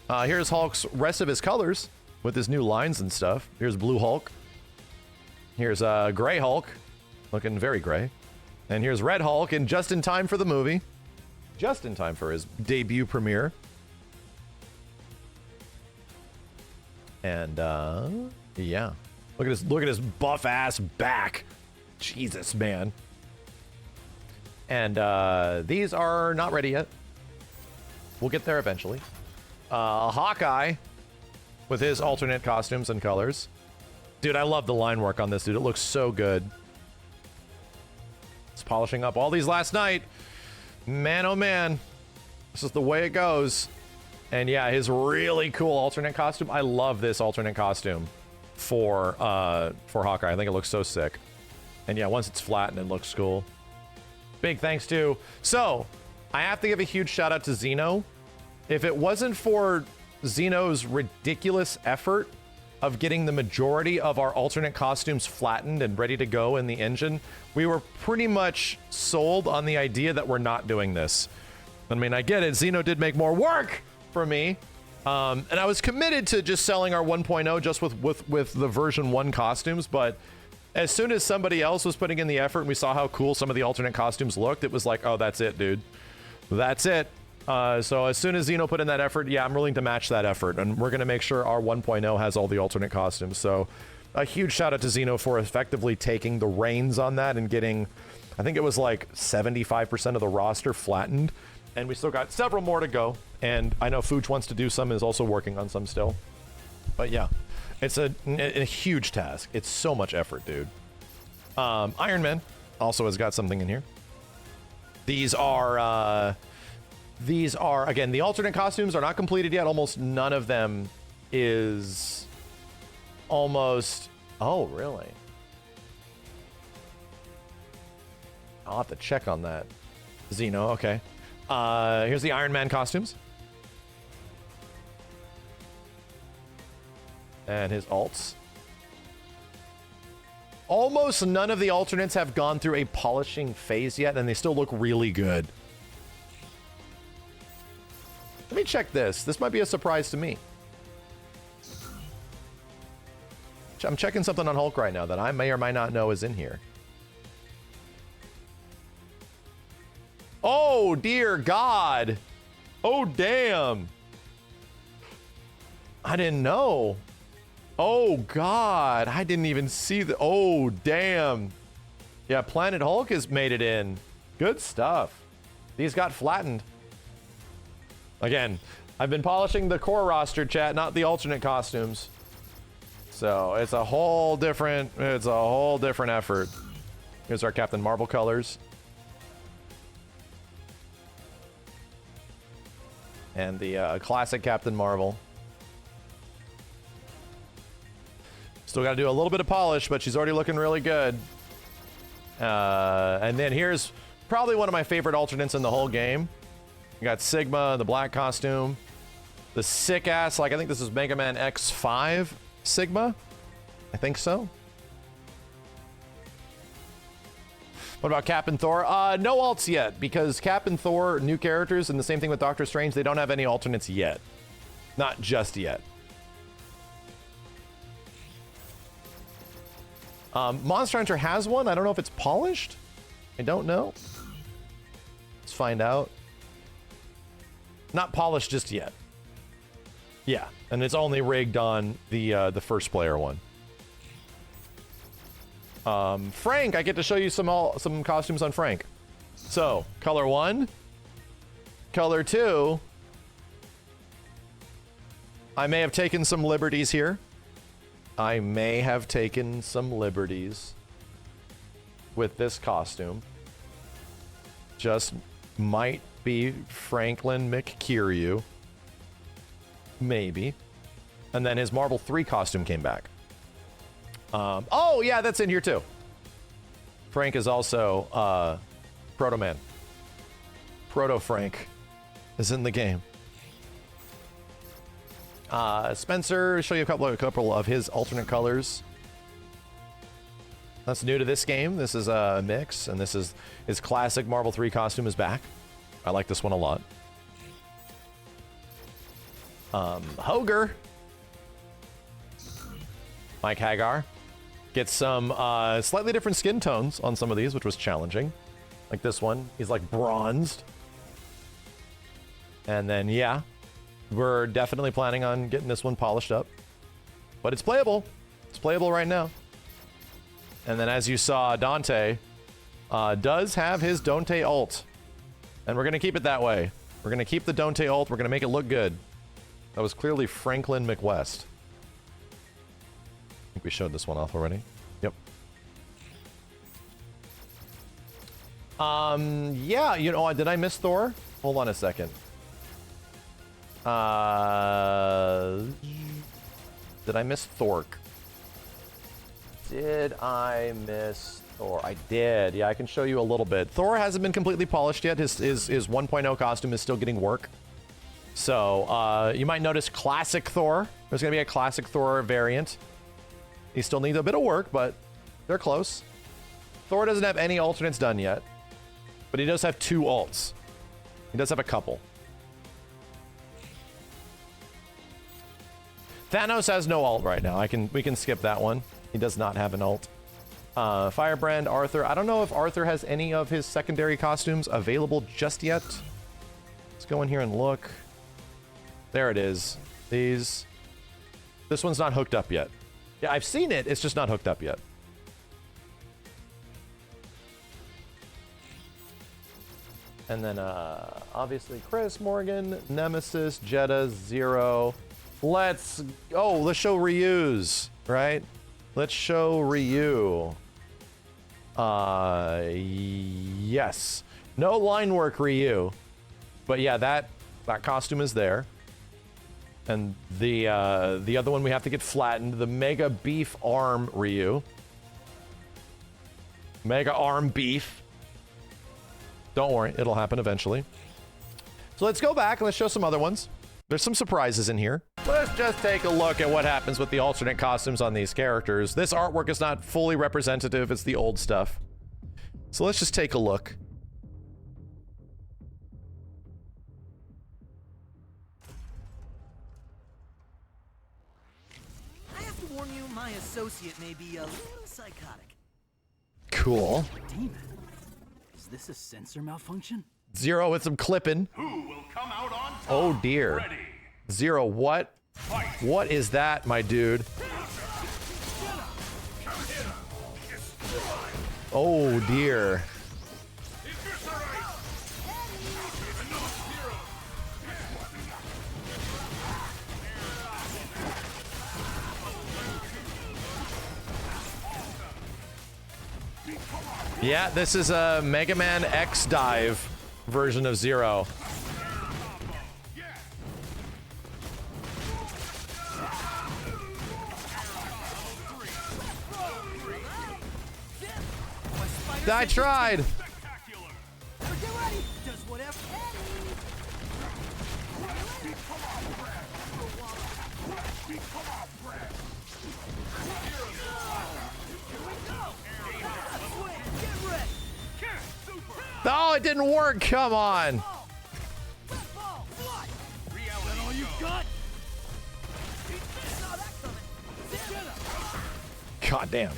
Here's Hulk's rest of his colors with his new lines and stuff. Here's Blue Hulk. Here's Gray Hulk, looking very gray. And here's Red Hulk, and just in time for the movie. Just in time for his debut premiere. And yeah. Look at his buff ass back. Jesus, man. And these are not ready yet. We'll get there eventually. Hawkeye with his alternate costumes and colors. Dude, I love the line work on this, dude. It looks so good. It's polishing up all these last night. Man, oh man. This is the way it goes. And yeah, his really cool alternate costume. I love this alternate costume for Hawkeye. I think it looks so sick. And yeah, once it's flattened, it looks cool. Big thanks to... So, I have to give a huge shout out to Xeno. If it wasn't for Xeno's ridiculous effort of getting the majority of our alternate costumes flattened and ready to go in the engine, we were pretty much sold on the idea that we're not doing this. I mean, I get it. Xeno did make more work for me. And I was committed to just selling our 1.0 just with the version 1 costumes, but as soon as somebody else was putting in the effort and we saw how cool some of the alternate costumes looked, it was like, oh, that's it, dude. That's it. So as soon as Xeno put in that effort, yeah, I'm willing to match that effort. And we're going to make sure our 1.0 has all the alternate costumes. So a huge shout out to Xeno for effectively taking the reins on that and getting, I think it was like 75% of the roster flattened. And we still got several more to go. And I know Fuchs wants to do some, is also working on some still. But yeah, it's a huge task. It's so much effort, dude. Iron Man also has got something in here. These are, again, the alternate costumes are not completed yet. Almost none of them is almost... Oh, really? I'll have to check on that. Xeno, okay. Here's the Iron Man costumes. And his alts. Almost none of the alternates have gone through a polishing phase yet, and they still look really good. Let me check this. This might be a surprise to me. I'm checking something on Hulk right now that I may or may not know is in here. Oh, dear God. Oh, damn. I didn't know. Oh, God. I didn't even see the... Oh, damn. Yeah, Planet Hulk has made it in. Good stuff. These got flattened. Again, I've been polishing the core roster, chat, not the alternate costumes. So it's a whole different effort. Here's our Captain Marvel colors. And the classic Captain Marvel. Still got to do a little bit of polish, but she's already looking really good. And then here's probably one of my favorite alternates in the whole game. You got Sigma, the black costume. The sick ass, like I think this is Mega Man X5 Sigma. I think so. What about Cap and Thor? No alts yet, because Cap and Thor, new characters, and the same thing with Doctor Strange, they don't have any alternates yet. Not just yet. Monster Hunter has one. I don't know if it's polished. I don't know. Let's find out. Not polished just yet. Yeah, and it's only rigged on the first player one. Frank, I get to show you some costumes on Frank. So, color 1, color 2. I may have taken some liberties here. I may have taken some liberties with this costume. Just might be Franklin McCurry. Maybe. And then his Marvel 3 costume came back. Oh, yeah, that's in here too. Frank is also Proto Man. Proto Frank is in the game. Spencer, show you a couple of his alternate colors. That's new to this game. This is a mix, and this is his classic Marvel 3 costume is back. I like this one a lot. Hagar. Mike Hagar. Get some slightly different skin tones on some of these, which was challenging. Like this one, he's like bronzed. And then, yeah, we're definitely planning on getting this one polished up. But it's playable. It's playable right now. And then as you saw, Dante does have his Dante ult. And we're going to keep it that way. We're going to keep the Dante ult. We're going to make it look good. That was clearly Franklin McWest. I think we showed this one off already. Yep. Yeah, you know, did I miss Thor? Hold on a second. Did I miss Thork? Did I miss Thor? I did. Yeah, I can show you a little bit. Thor hasn't been completely polished yet. His 1.0 costume is still getting work. So, you might notice classic Thor. There's going to be a classic Thor variant. He still needs a bit of work, but they're close. Thor doesn't have any alternates done yet, but he does have 2 ults. He does have a couple. Thanos has no ult right now. We can skip that one. He does not have an ult. Firebrand, Arthur. I don't know if Arthur has any of his secondary costumes available just yet. Let's go in here and look. There it is. This one's not hooked up yet. Yeah, I've seen it. It's just not hooked up yet. And then, obviously, Chris, Morrigan, Nemesis, Jeddah, Zero. Let's show Ryu's, right? Let's show Ryu. Yes. No line work Ryu. But yeah, that costume is there. And the other one we have to get flattened, the Mega Beef Arm Ryu. Mega Arm Beef. Don't worry, it'll happen eventually. So let's go back and let's show some other ones. There's some surprises in here. Let's just take a look at what happens with the alternate costumes on these characters. This artwork is not fully representative, it's the old stuff. So let's just take a look. I have to warn you, my associate may be a little psychotic. Cool. Demon. Is this a sensor malfunction? Zero with some clipping. Who will come out on top? Oh dear. Ready. Zero, what? Fight. What is that, my dude? Oh dear. Yeah, this is a Mega Man X Dive version of Zero. I tried. Get ready. Does whatever. Oh, it didn't work. Come on. all you got? God damn.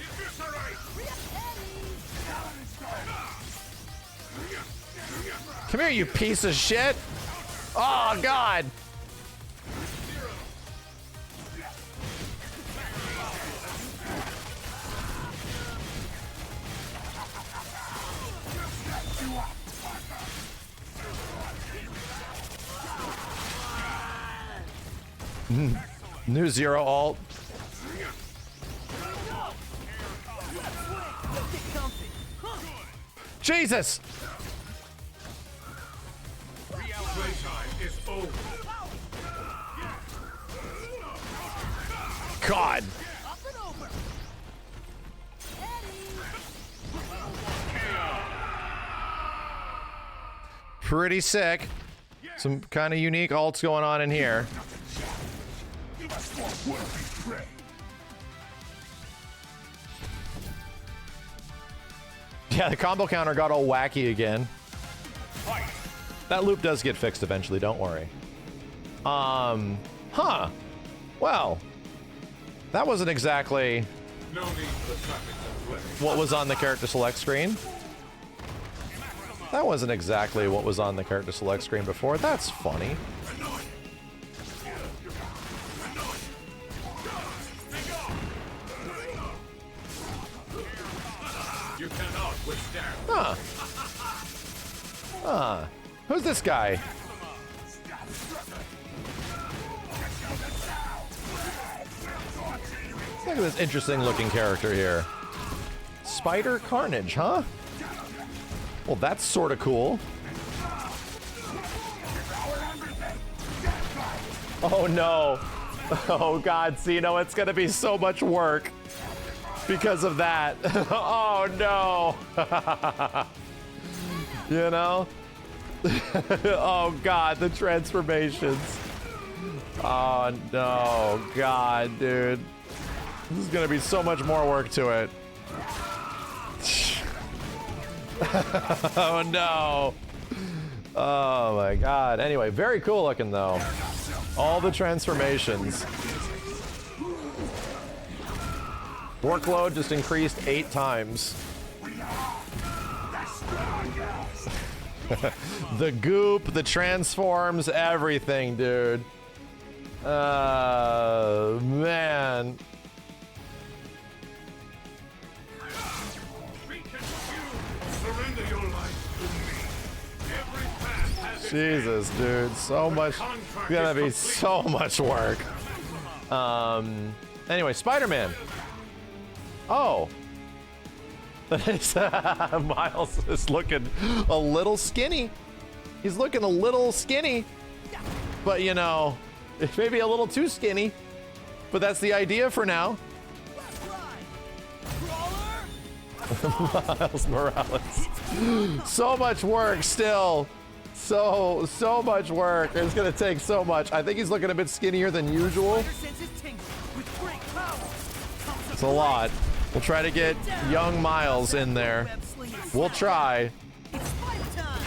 Come here, you piece of shit. Oh, God. New zero alt. Jesus! God. Pretty sick. Some kind of unique alts going on in here. Yeah, the combo counter got all wacky again. That loop does get fixed eventually, don't worry. Huh. Well, that wasn't exactly what was on the character select screen. That wasn't exactly what was on the character select screen before. That's funny. Huh. Huh. Who's this guy? Look at this interesting looking character here. Spider Carnage, huh? Well, that's sort of cool. Oh no. Oh God, Zeno, it's gonna be so much work because of that. Oh no. You know? Oh God, the transformations. Oh no, God, dude. This is gonna be so much more work to it. Oh no. Oh my God. Anyway, very cool looking though. All the transformations. Workload just increased 8 times. The goop, the transforms, everything, dude. Man. Jesus, dude. So much. It's gonna be so much work. Anyway, Spider-Man. Oh. Miles is looking a little skinny. He's looking a little skinny. But, you know, maybe a little too skinny. But that's the idea for now. Miles Morales. So much work still. So much work. It's gonna take so much. I think he's looking a bit skinnier than usual. It's a lot. We'll try to get young Miles in there. We'll try.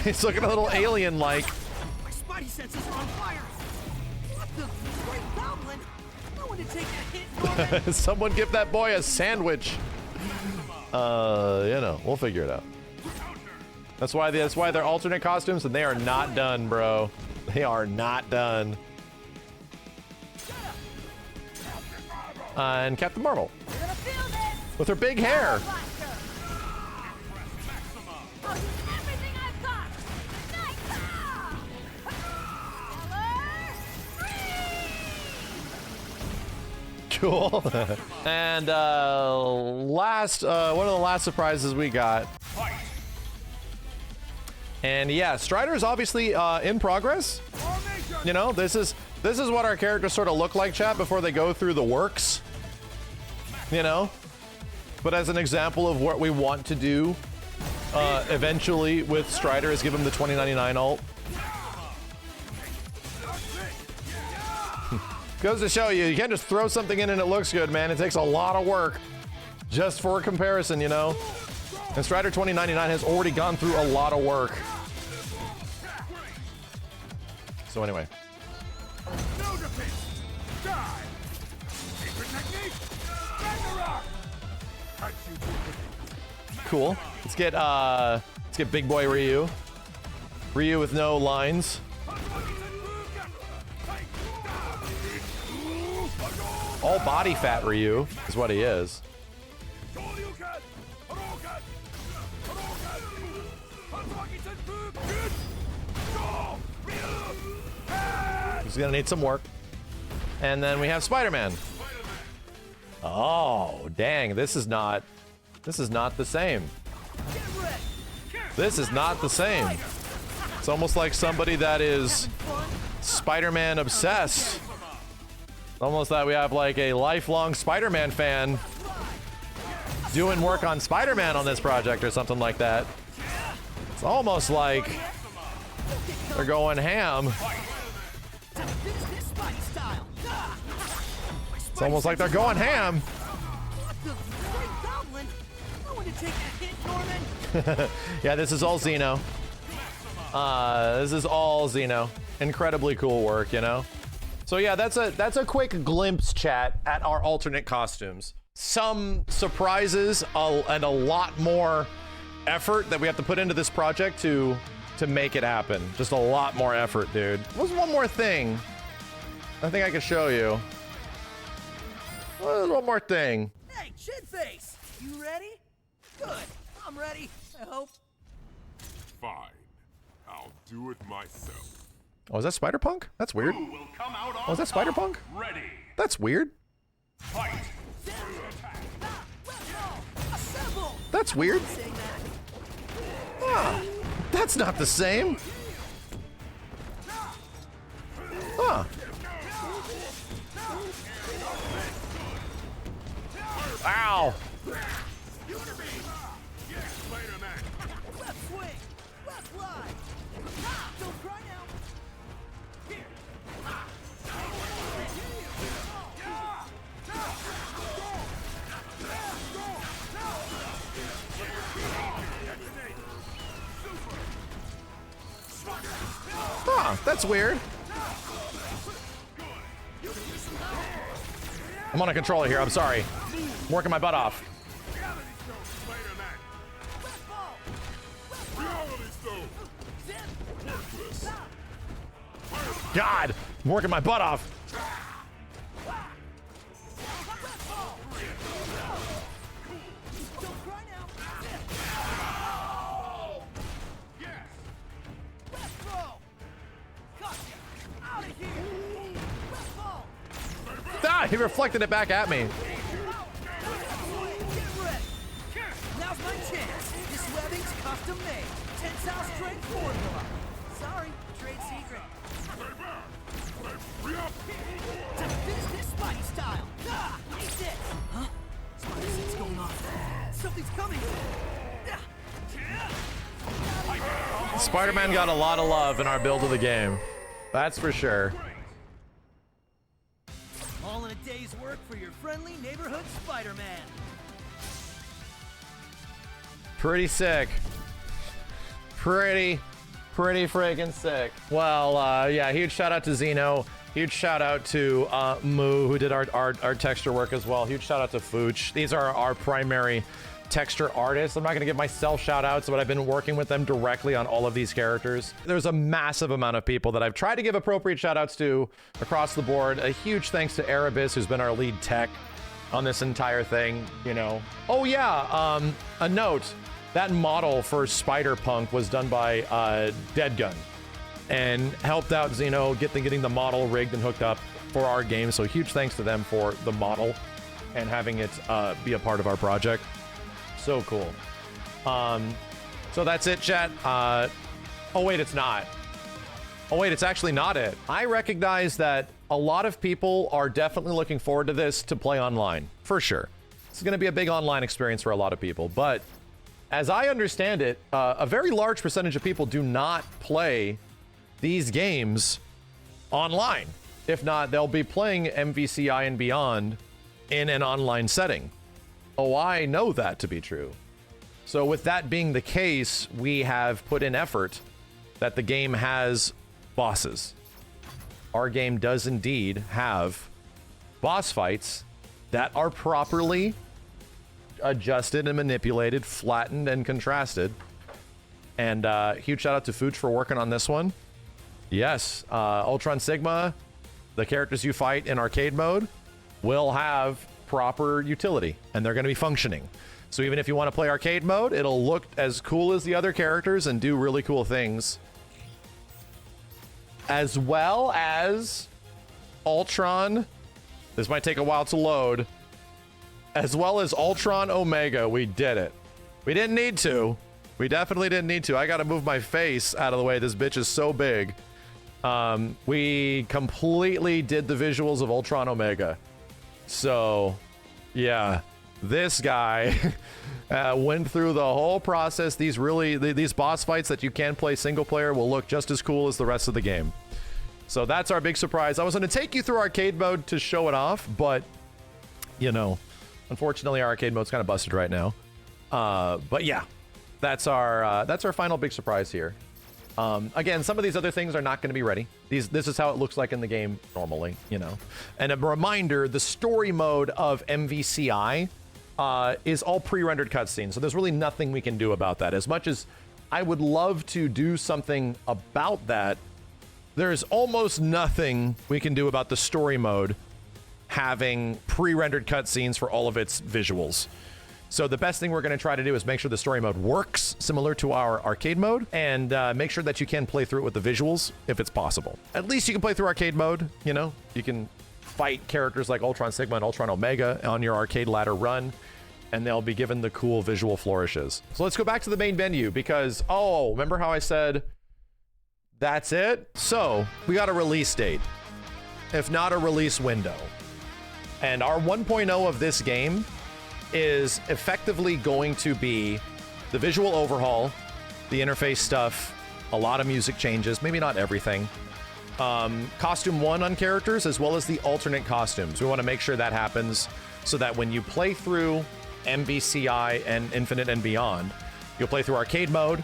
He's looking a little alien-like. My spidey senses are on fire. What the great goblin? I want to take a hit. Someone give that boy a sandwich. You know, we'll figure it out. That's why they're alternate costumes, and they are not done, bro. They are not done. And Captain Marvel. With her big hair. Cool. And last, one of the last surprises we got. And yeah, Strider's obviously in progress. You know, this is what our characters sort of look like, chat, before they go through the works. You know? But as an example of what we want to do eventually with Strider is give him the 2099 ult. Goes to show you, you can't just throw something in and it looks good, man. It takes a lot of work just for comparison, you know? And Strider 2099 has already gone through a lot of work. So anyway. No defense. Die. Secret technique. Ragnarok. Cut you to Cool. Let's get big boy Ryu. Ryu with no lines. All body fat Ryu is what he is. He's gonna need some work. And then we have Spider-Man. Oh, dang, this is not the same. This is not the same. It's almost like somebody that is Spider-Man obsessed. Almost that we have like a lifelong Spider-Man fan doing work on Spider-Man on this project or something like that. It's almost like they're going ham. It's almost like they're going ham. Yeah, this is all Xeno. This is all Xeno. Incredibly cool work, you know? So yeah, that's a quick glimpse, chat, at our alternate costumes. Some surprises and a lot more effort that we have to put into this project to make it happen. Just a lot more effort, dude. There's one more thing I think I can show you. One more thing. Hey, Shitface! You ready? Good. I'm ready, I hope. Fine. I'll do it myself. Oh, is that Spider-Punk? That's weird. Oh, is that Spider-Punk? Ready. That's weird. Fight. That's weird. Ah, that's not the same. Huh. Ow. Huh, that's weird. I'm on a controller here, I'm sorry. I'm working my butt off. God, I'm working my butt off. Ah, he reflected it back at me. Now's my chance. This webbing's custom made. Tensile strength formula. Sorry, trade secret. To business Spidey style. Ah, ace it. Huh? Spidey sense going on. Something's coming. Spider-Man got a lot of love in our build of the game. That's for sure. All in a day's work for your friendly neighborhood Spider-Man. Pretty sick. Pretty friggin' sick. Well, yeah, huge shout out to Xeno. Huge shout out to Moo, who did our texture work as well. Huge shout out to Fooch. These are our primary texture artists. I'm not gonna give myself shout outs, but I've been working with them directly on all of these characters. There's a massive amount of people that I've tried to give appropriate shout outs to across the board. A huge thanks to Erebus, who's been our lead tech on this entire thing, you know. Oh yeah, a note. That model for Spider-Punk was done by Dead Gun and helped out Xeno getting the model rigged and hooked up for our game. So huge thanks to them for the model and having it be a part of our project. So cool. So that's it, chat. Oh wait, it's not. Oh wait, it's actually not it. I recognize that a lot of people are definitely looking forward to this to play online, for sure. It's gonna be a big online experience for a lot of people, but as I understand it, a very large percentage of people do not play these games online. If not, they'll be playing MVCI and beyond in an online setting. Oh, I know that to be true. So with that being the case, we have put in effort that the game has bosses. Our game does indeed have boss fights that are properly adjusted and manipulated, flattened and contrasted. And huge shout out to Fooch for working on this one. Yes, Ultron Sigma, the characters you fight in arcade mode will have proper utility and they're going to be functioning. So even if you want to play arcade mode, it'll look as cool as the other characters and do really cool things. As well as Ultron, this might take a while to load, as well as Ultron Omega. We did it. We didn't need to. We definitely didn't need to. I got to move my face out of the way. This bitch is so big. We completely did the visuals of Ultron Omega. So, yeah, this guy went through the whole process. These boss fights that you can play single player will look just as cool as the rest of the game. So that's our big surprise. I was going to take you through arcade mode to show it off, but, you know, unfortunately our arcade mode's kind of busted right now. But yeah, that's our final big surprise here. Again, some of these other things are not going to be ready. This is how it looks like in the game normally, you know. And a reminder, the story mode of MVCI is all pre-rendered cutscenes, so there's really nothing we can do about that. As much as I would love to do something about that, there's almost nothing we can do about the story mode having pre-rendered cutscenes for all of its visuals. So the best thing we're going to try to do is make sure the story mode works similar to our arcade mode, and make sure that you can play through it with the visuals if it's possible. At least you can play through arcade mode, you know? You can fight characters like Ultron Sigma and Ultron Omega on your arcade ladder run, and they'll be given the cool visual flourishes. So let's go back to the main menu because, oh, remember how I said that's it? So we got a release date, if not a release window. And our 1.0 of this game is effectively going to be the visual overhaul, the interface stuff, a lot of music changes, maybe not everything. Costume 1 on characters, as well as the alternate costumes. We want to make sure that happens so that when you play through MVCI and Infinite and Beyond, you'll play through arcade mode,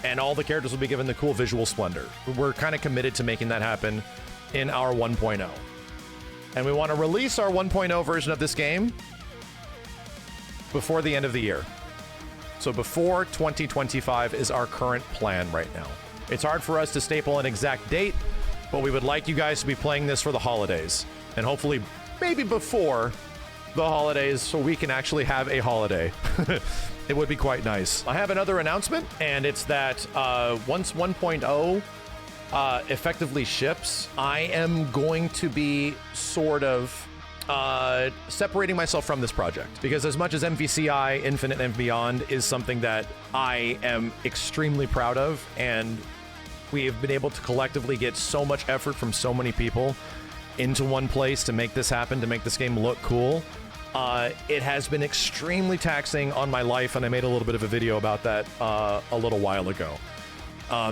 and all the characters will be given the cool visual splendor. We're kind of committed to making that happen in our 1.0. And we want to release our 1.0 version of this game before the end of the year. So before 2025 is our current plan right now. It's hard for us to staple an exact date, but we would like you guys to be playing this for the holidays. And hopefully maybe before the holidays so we can actually have a holiday. It would be quite nice. I have another announcement, and it's that once 1.0 effectively ships, I am going to be sort of separating myself from this project, because as much as MVCI, Infinite and Beyond is something that I am extremely proud of, and we have been able to collectively get so much effort from so many people into one place to make this happen, to make this game look cool, it has been extremely taxing on my life, and I made a little bit of a video about that a little while ago.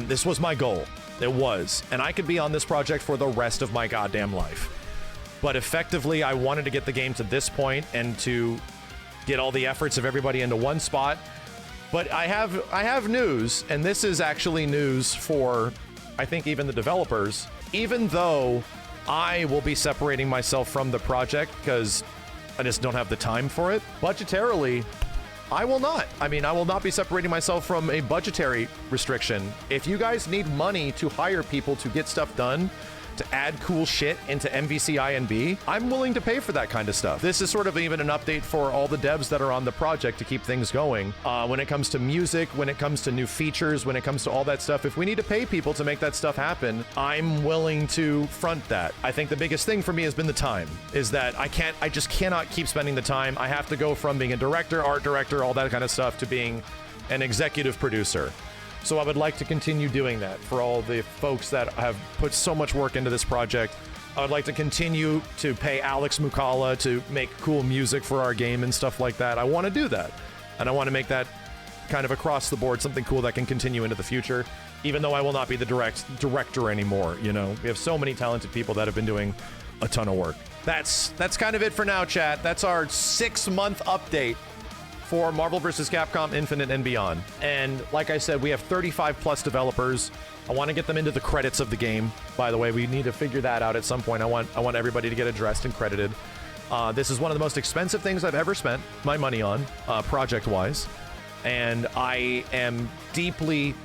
This was my goal. It was. And I could be on this project for the rest of my goddamn life. But effectively, I wanted to get the game to this point and to get all the efforts of everybody into one spot. But I have news, and this is actually news for, I think, even the developers. Even though I will be separating myself from the project because I just don't have the time for it, budgetarily, I will not. I mean, I will not be separating myself from a budgetary restriction. If you guys need money to hire people to get stuff done, to add cool shit into MVCI and B, I'm willing to pay for that kind of stuff. This is sort of even an update for all the devs that are on the project to keep things going. When it comes to music, when it comes to new features, when it comes to all that stuff, if we need to pay people to make that stuff happen, I'm willing to front that. I think the biggest thing for me has been the time, is that I just cannot keep spending the time. I have to go from being a director, art director, all that kind of stuff, to being an executive producer. So I would like to continue doing that for all the folks that have put so much work into this project. I would like to continue to pay Alex Mukala to make cool music for our game and stuff like that. I want to do that. And I want to make that kind of across the board something cool that can continue into the future, even though I will not be the director anymore. You know, we have so many talented people that have been doing a ton of work. That's kind of it for now, chat. That's our 6-month update for Marvel vs. Capcom Infinite and Beyond. And like I said, we have 35 plus developers. I want to get them into the credits of the game. By the way, we need to figure that out at some point. I want everybody to get addressed and credited. This is one of the most expensive things I've ever spent my money on, project-wise. And I am deeply,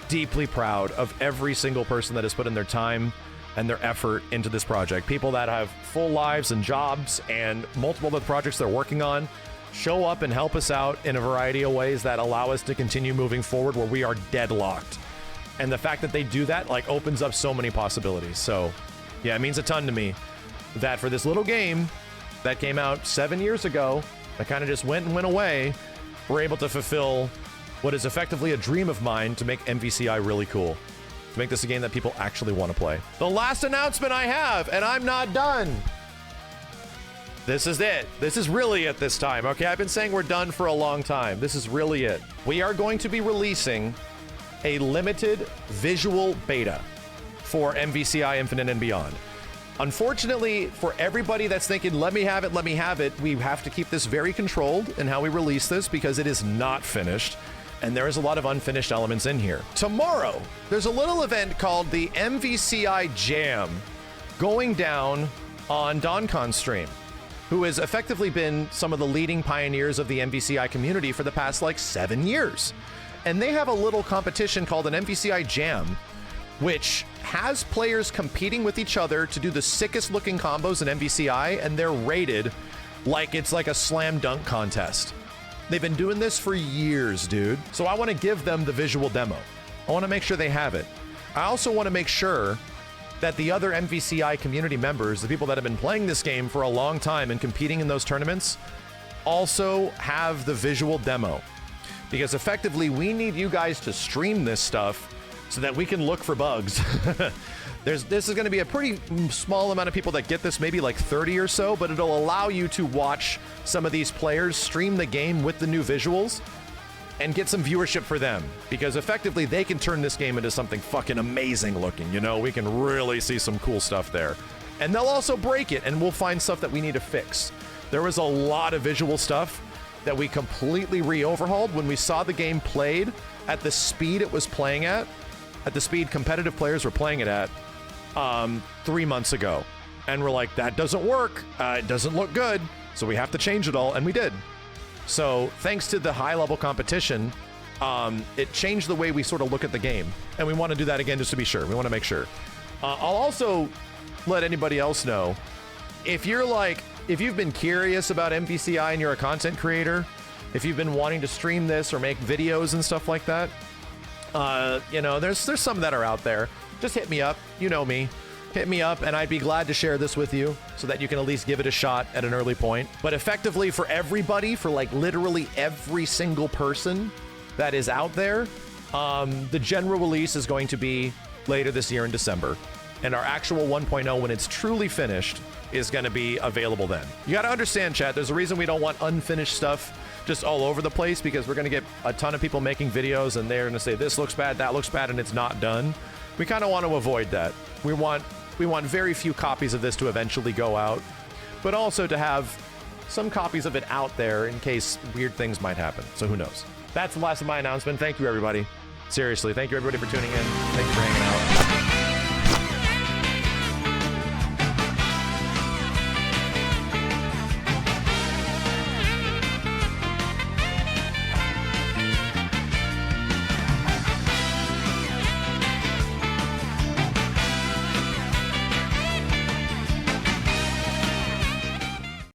deeply proud of every single person that has put in their time and their effort into this project. People that have full lives and jobs and multiple other projects they're working on show up and help us out in a variety of ways that allow us to continue moving forward where we are deadlocked. And the fact that they do that, like, opens up so many possibilities. So, yeah, it means a ton to me that for this little game that came out 7 years ago, that kind of just went away, we're able to fulfill what is effectively a dream of mine to make MVCI really cool. To make this a game that people actually want to play. The last announcement I have, and I'm not done. This is it. This is really it this time, okay? I've been saying we're done for a long time. This is really it. We are going to be releasing a limited visual beta for MVCI Infinite and Beyond. Unfortunately, for everybody that's thinking, let me have it, we have to keep this very controlled in how we release this because it is not finished. And there is a lot of unfinished elements in here. Tomorrow, there's a little event called the MVCI Jam going down on DonCon's stream, who has effectively been some of the leading pioneers of the MVCI community for the past like 7 years. And they have a little competition called an MVCI Jam, which has players competing with each other to do the sickest looking combos in MVCI, and they're rated like it's like a slam dunk contest. They've been doing this for years, dude. So I want to give them the visual demo. I want to make sure they have it. I also want to make sure that the other MVCI community members, the people that have been playing this game for a long time and competing in those tournaments, also have the visual demo. Because effectively, we need you guys to stream this stuff so that we can look for bugs. This is going to be a pretty small amount of people that get this, maybe like 30 or so, but it'll allow you to watch some of these players stream the game with the new visuals and get some viewership for them, because effectively they can turn this game into something fucking amazing looking. You know, we can really see some cool stuff there. And they'll also break it, and we'll find stuff that we need to fix. There was a lot of visual stuff that we completely re-overhauled when we saw the game played at the speed it was playing at the speed competitive players were playing it at 3 months ago. And we're like, that doesn't work. It doesn't look good. So we have to change it all, and we did. So thanks to the high-level competition, it changed the way we sort of look at the game. And we want to do that again just to be sure. We want to make sure. I'll also let anybody else know, if you've been curious about MVCI and you're a content creator, if you've been wanting to stream this or make videos and stuff like that, you know, there's some that are out there. Just hit me up. You know me. Hit me up, and I'd be glad to share this with you so that you can at least give it a shot at an early point. But effectively, for everybody, for like literally every single person that is out there, the general release is going to be later this year in December. And our actual 1.0, when it's truly finished, is going to be available then. You got to understand, chat, there's a reason we don't want unfinished stuff just all over the place, because we're going to get a ton of people making videos and they're going to say this looks bad, that looks bad, and it's not done. We kind of want to avoid that. We want very few copies of this to eventually go out, but also to have some copies of it out there in case weird things might happen. So who knows? That's the last of my announcement. Thank you, everybody. Seriously, thank you, everybody, for tuning in. Thank you for hanging out.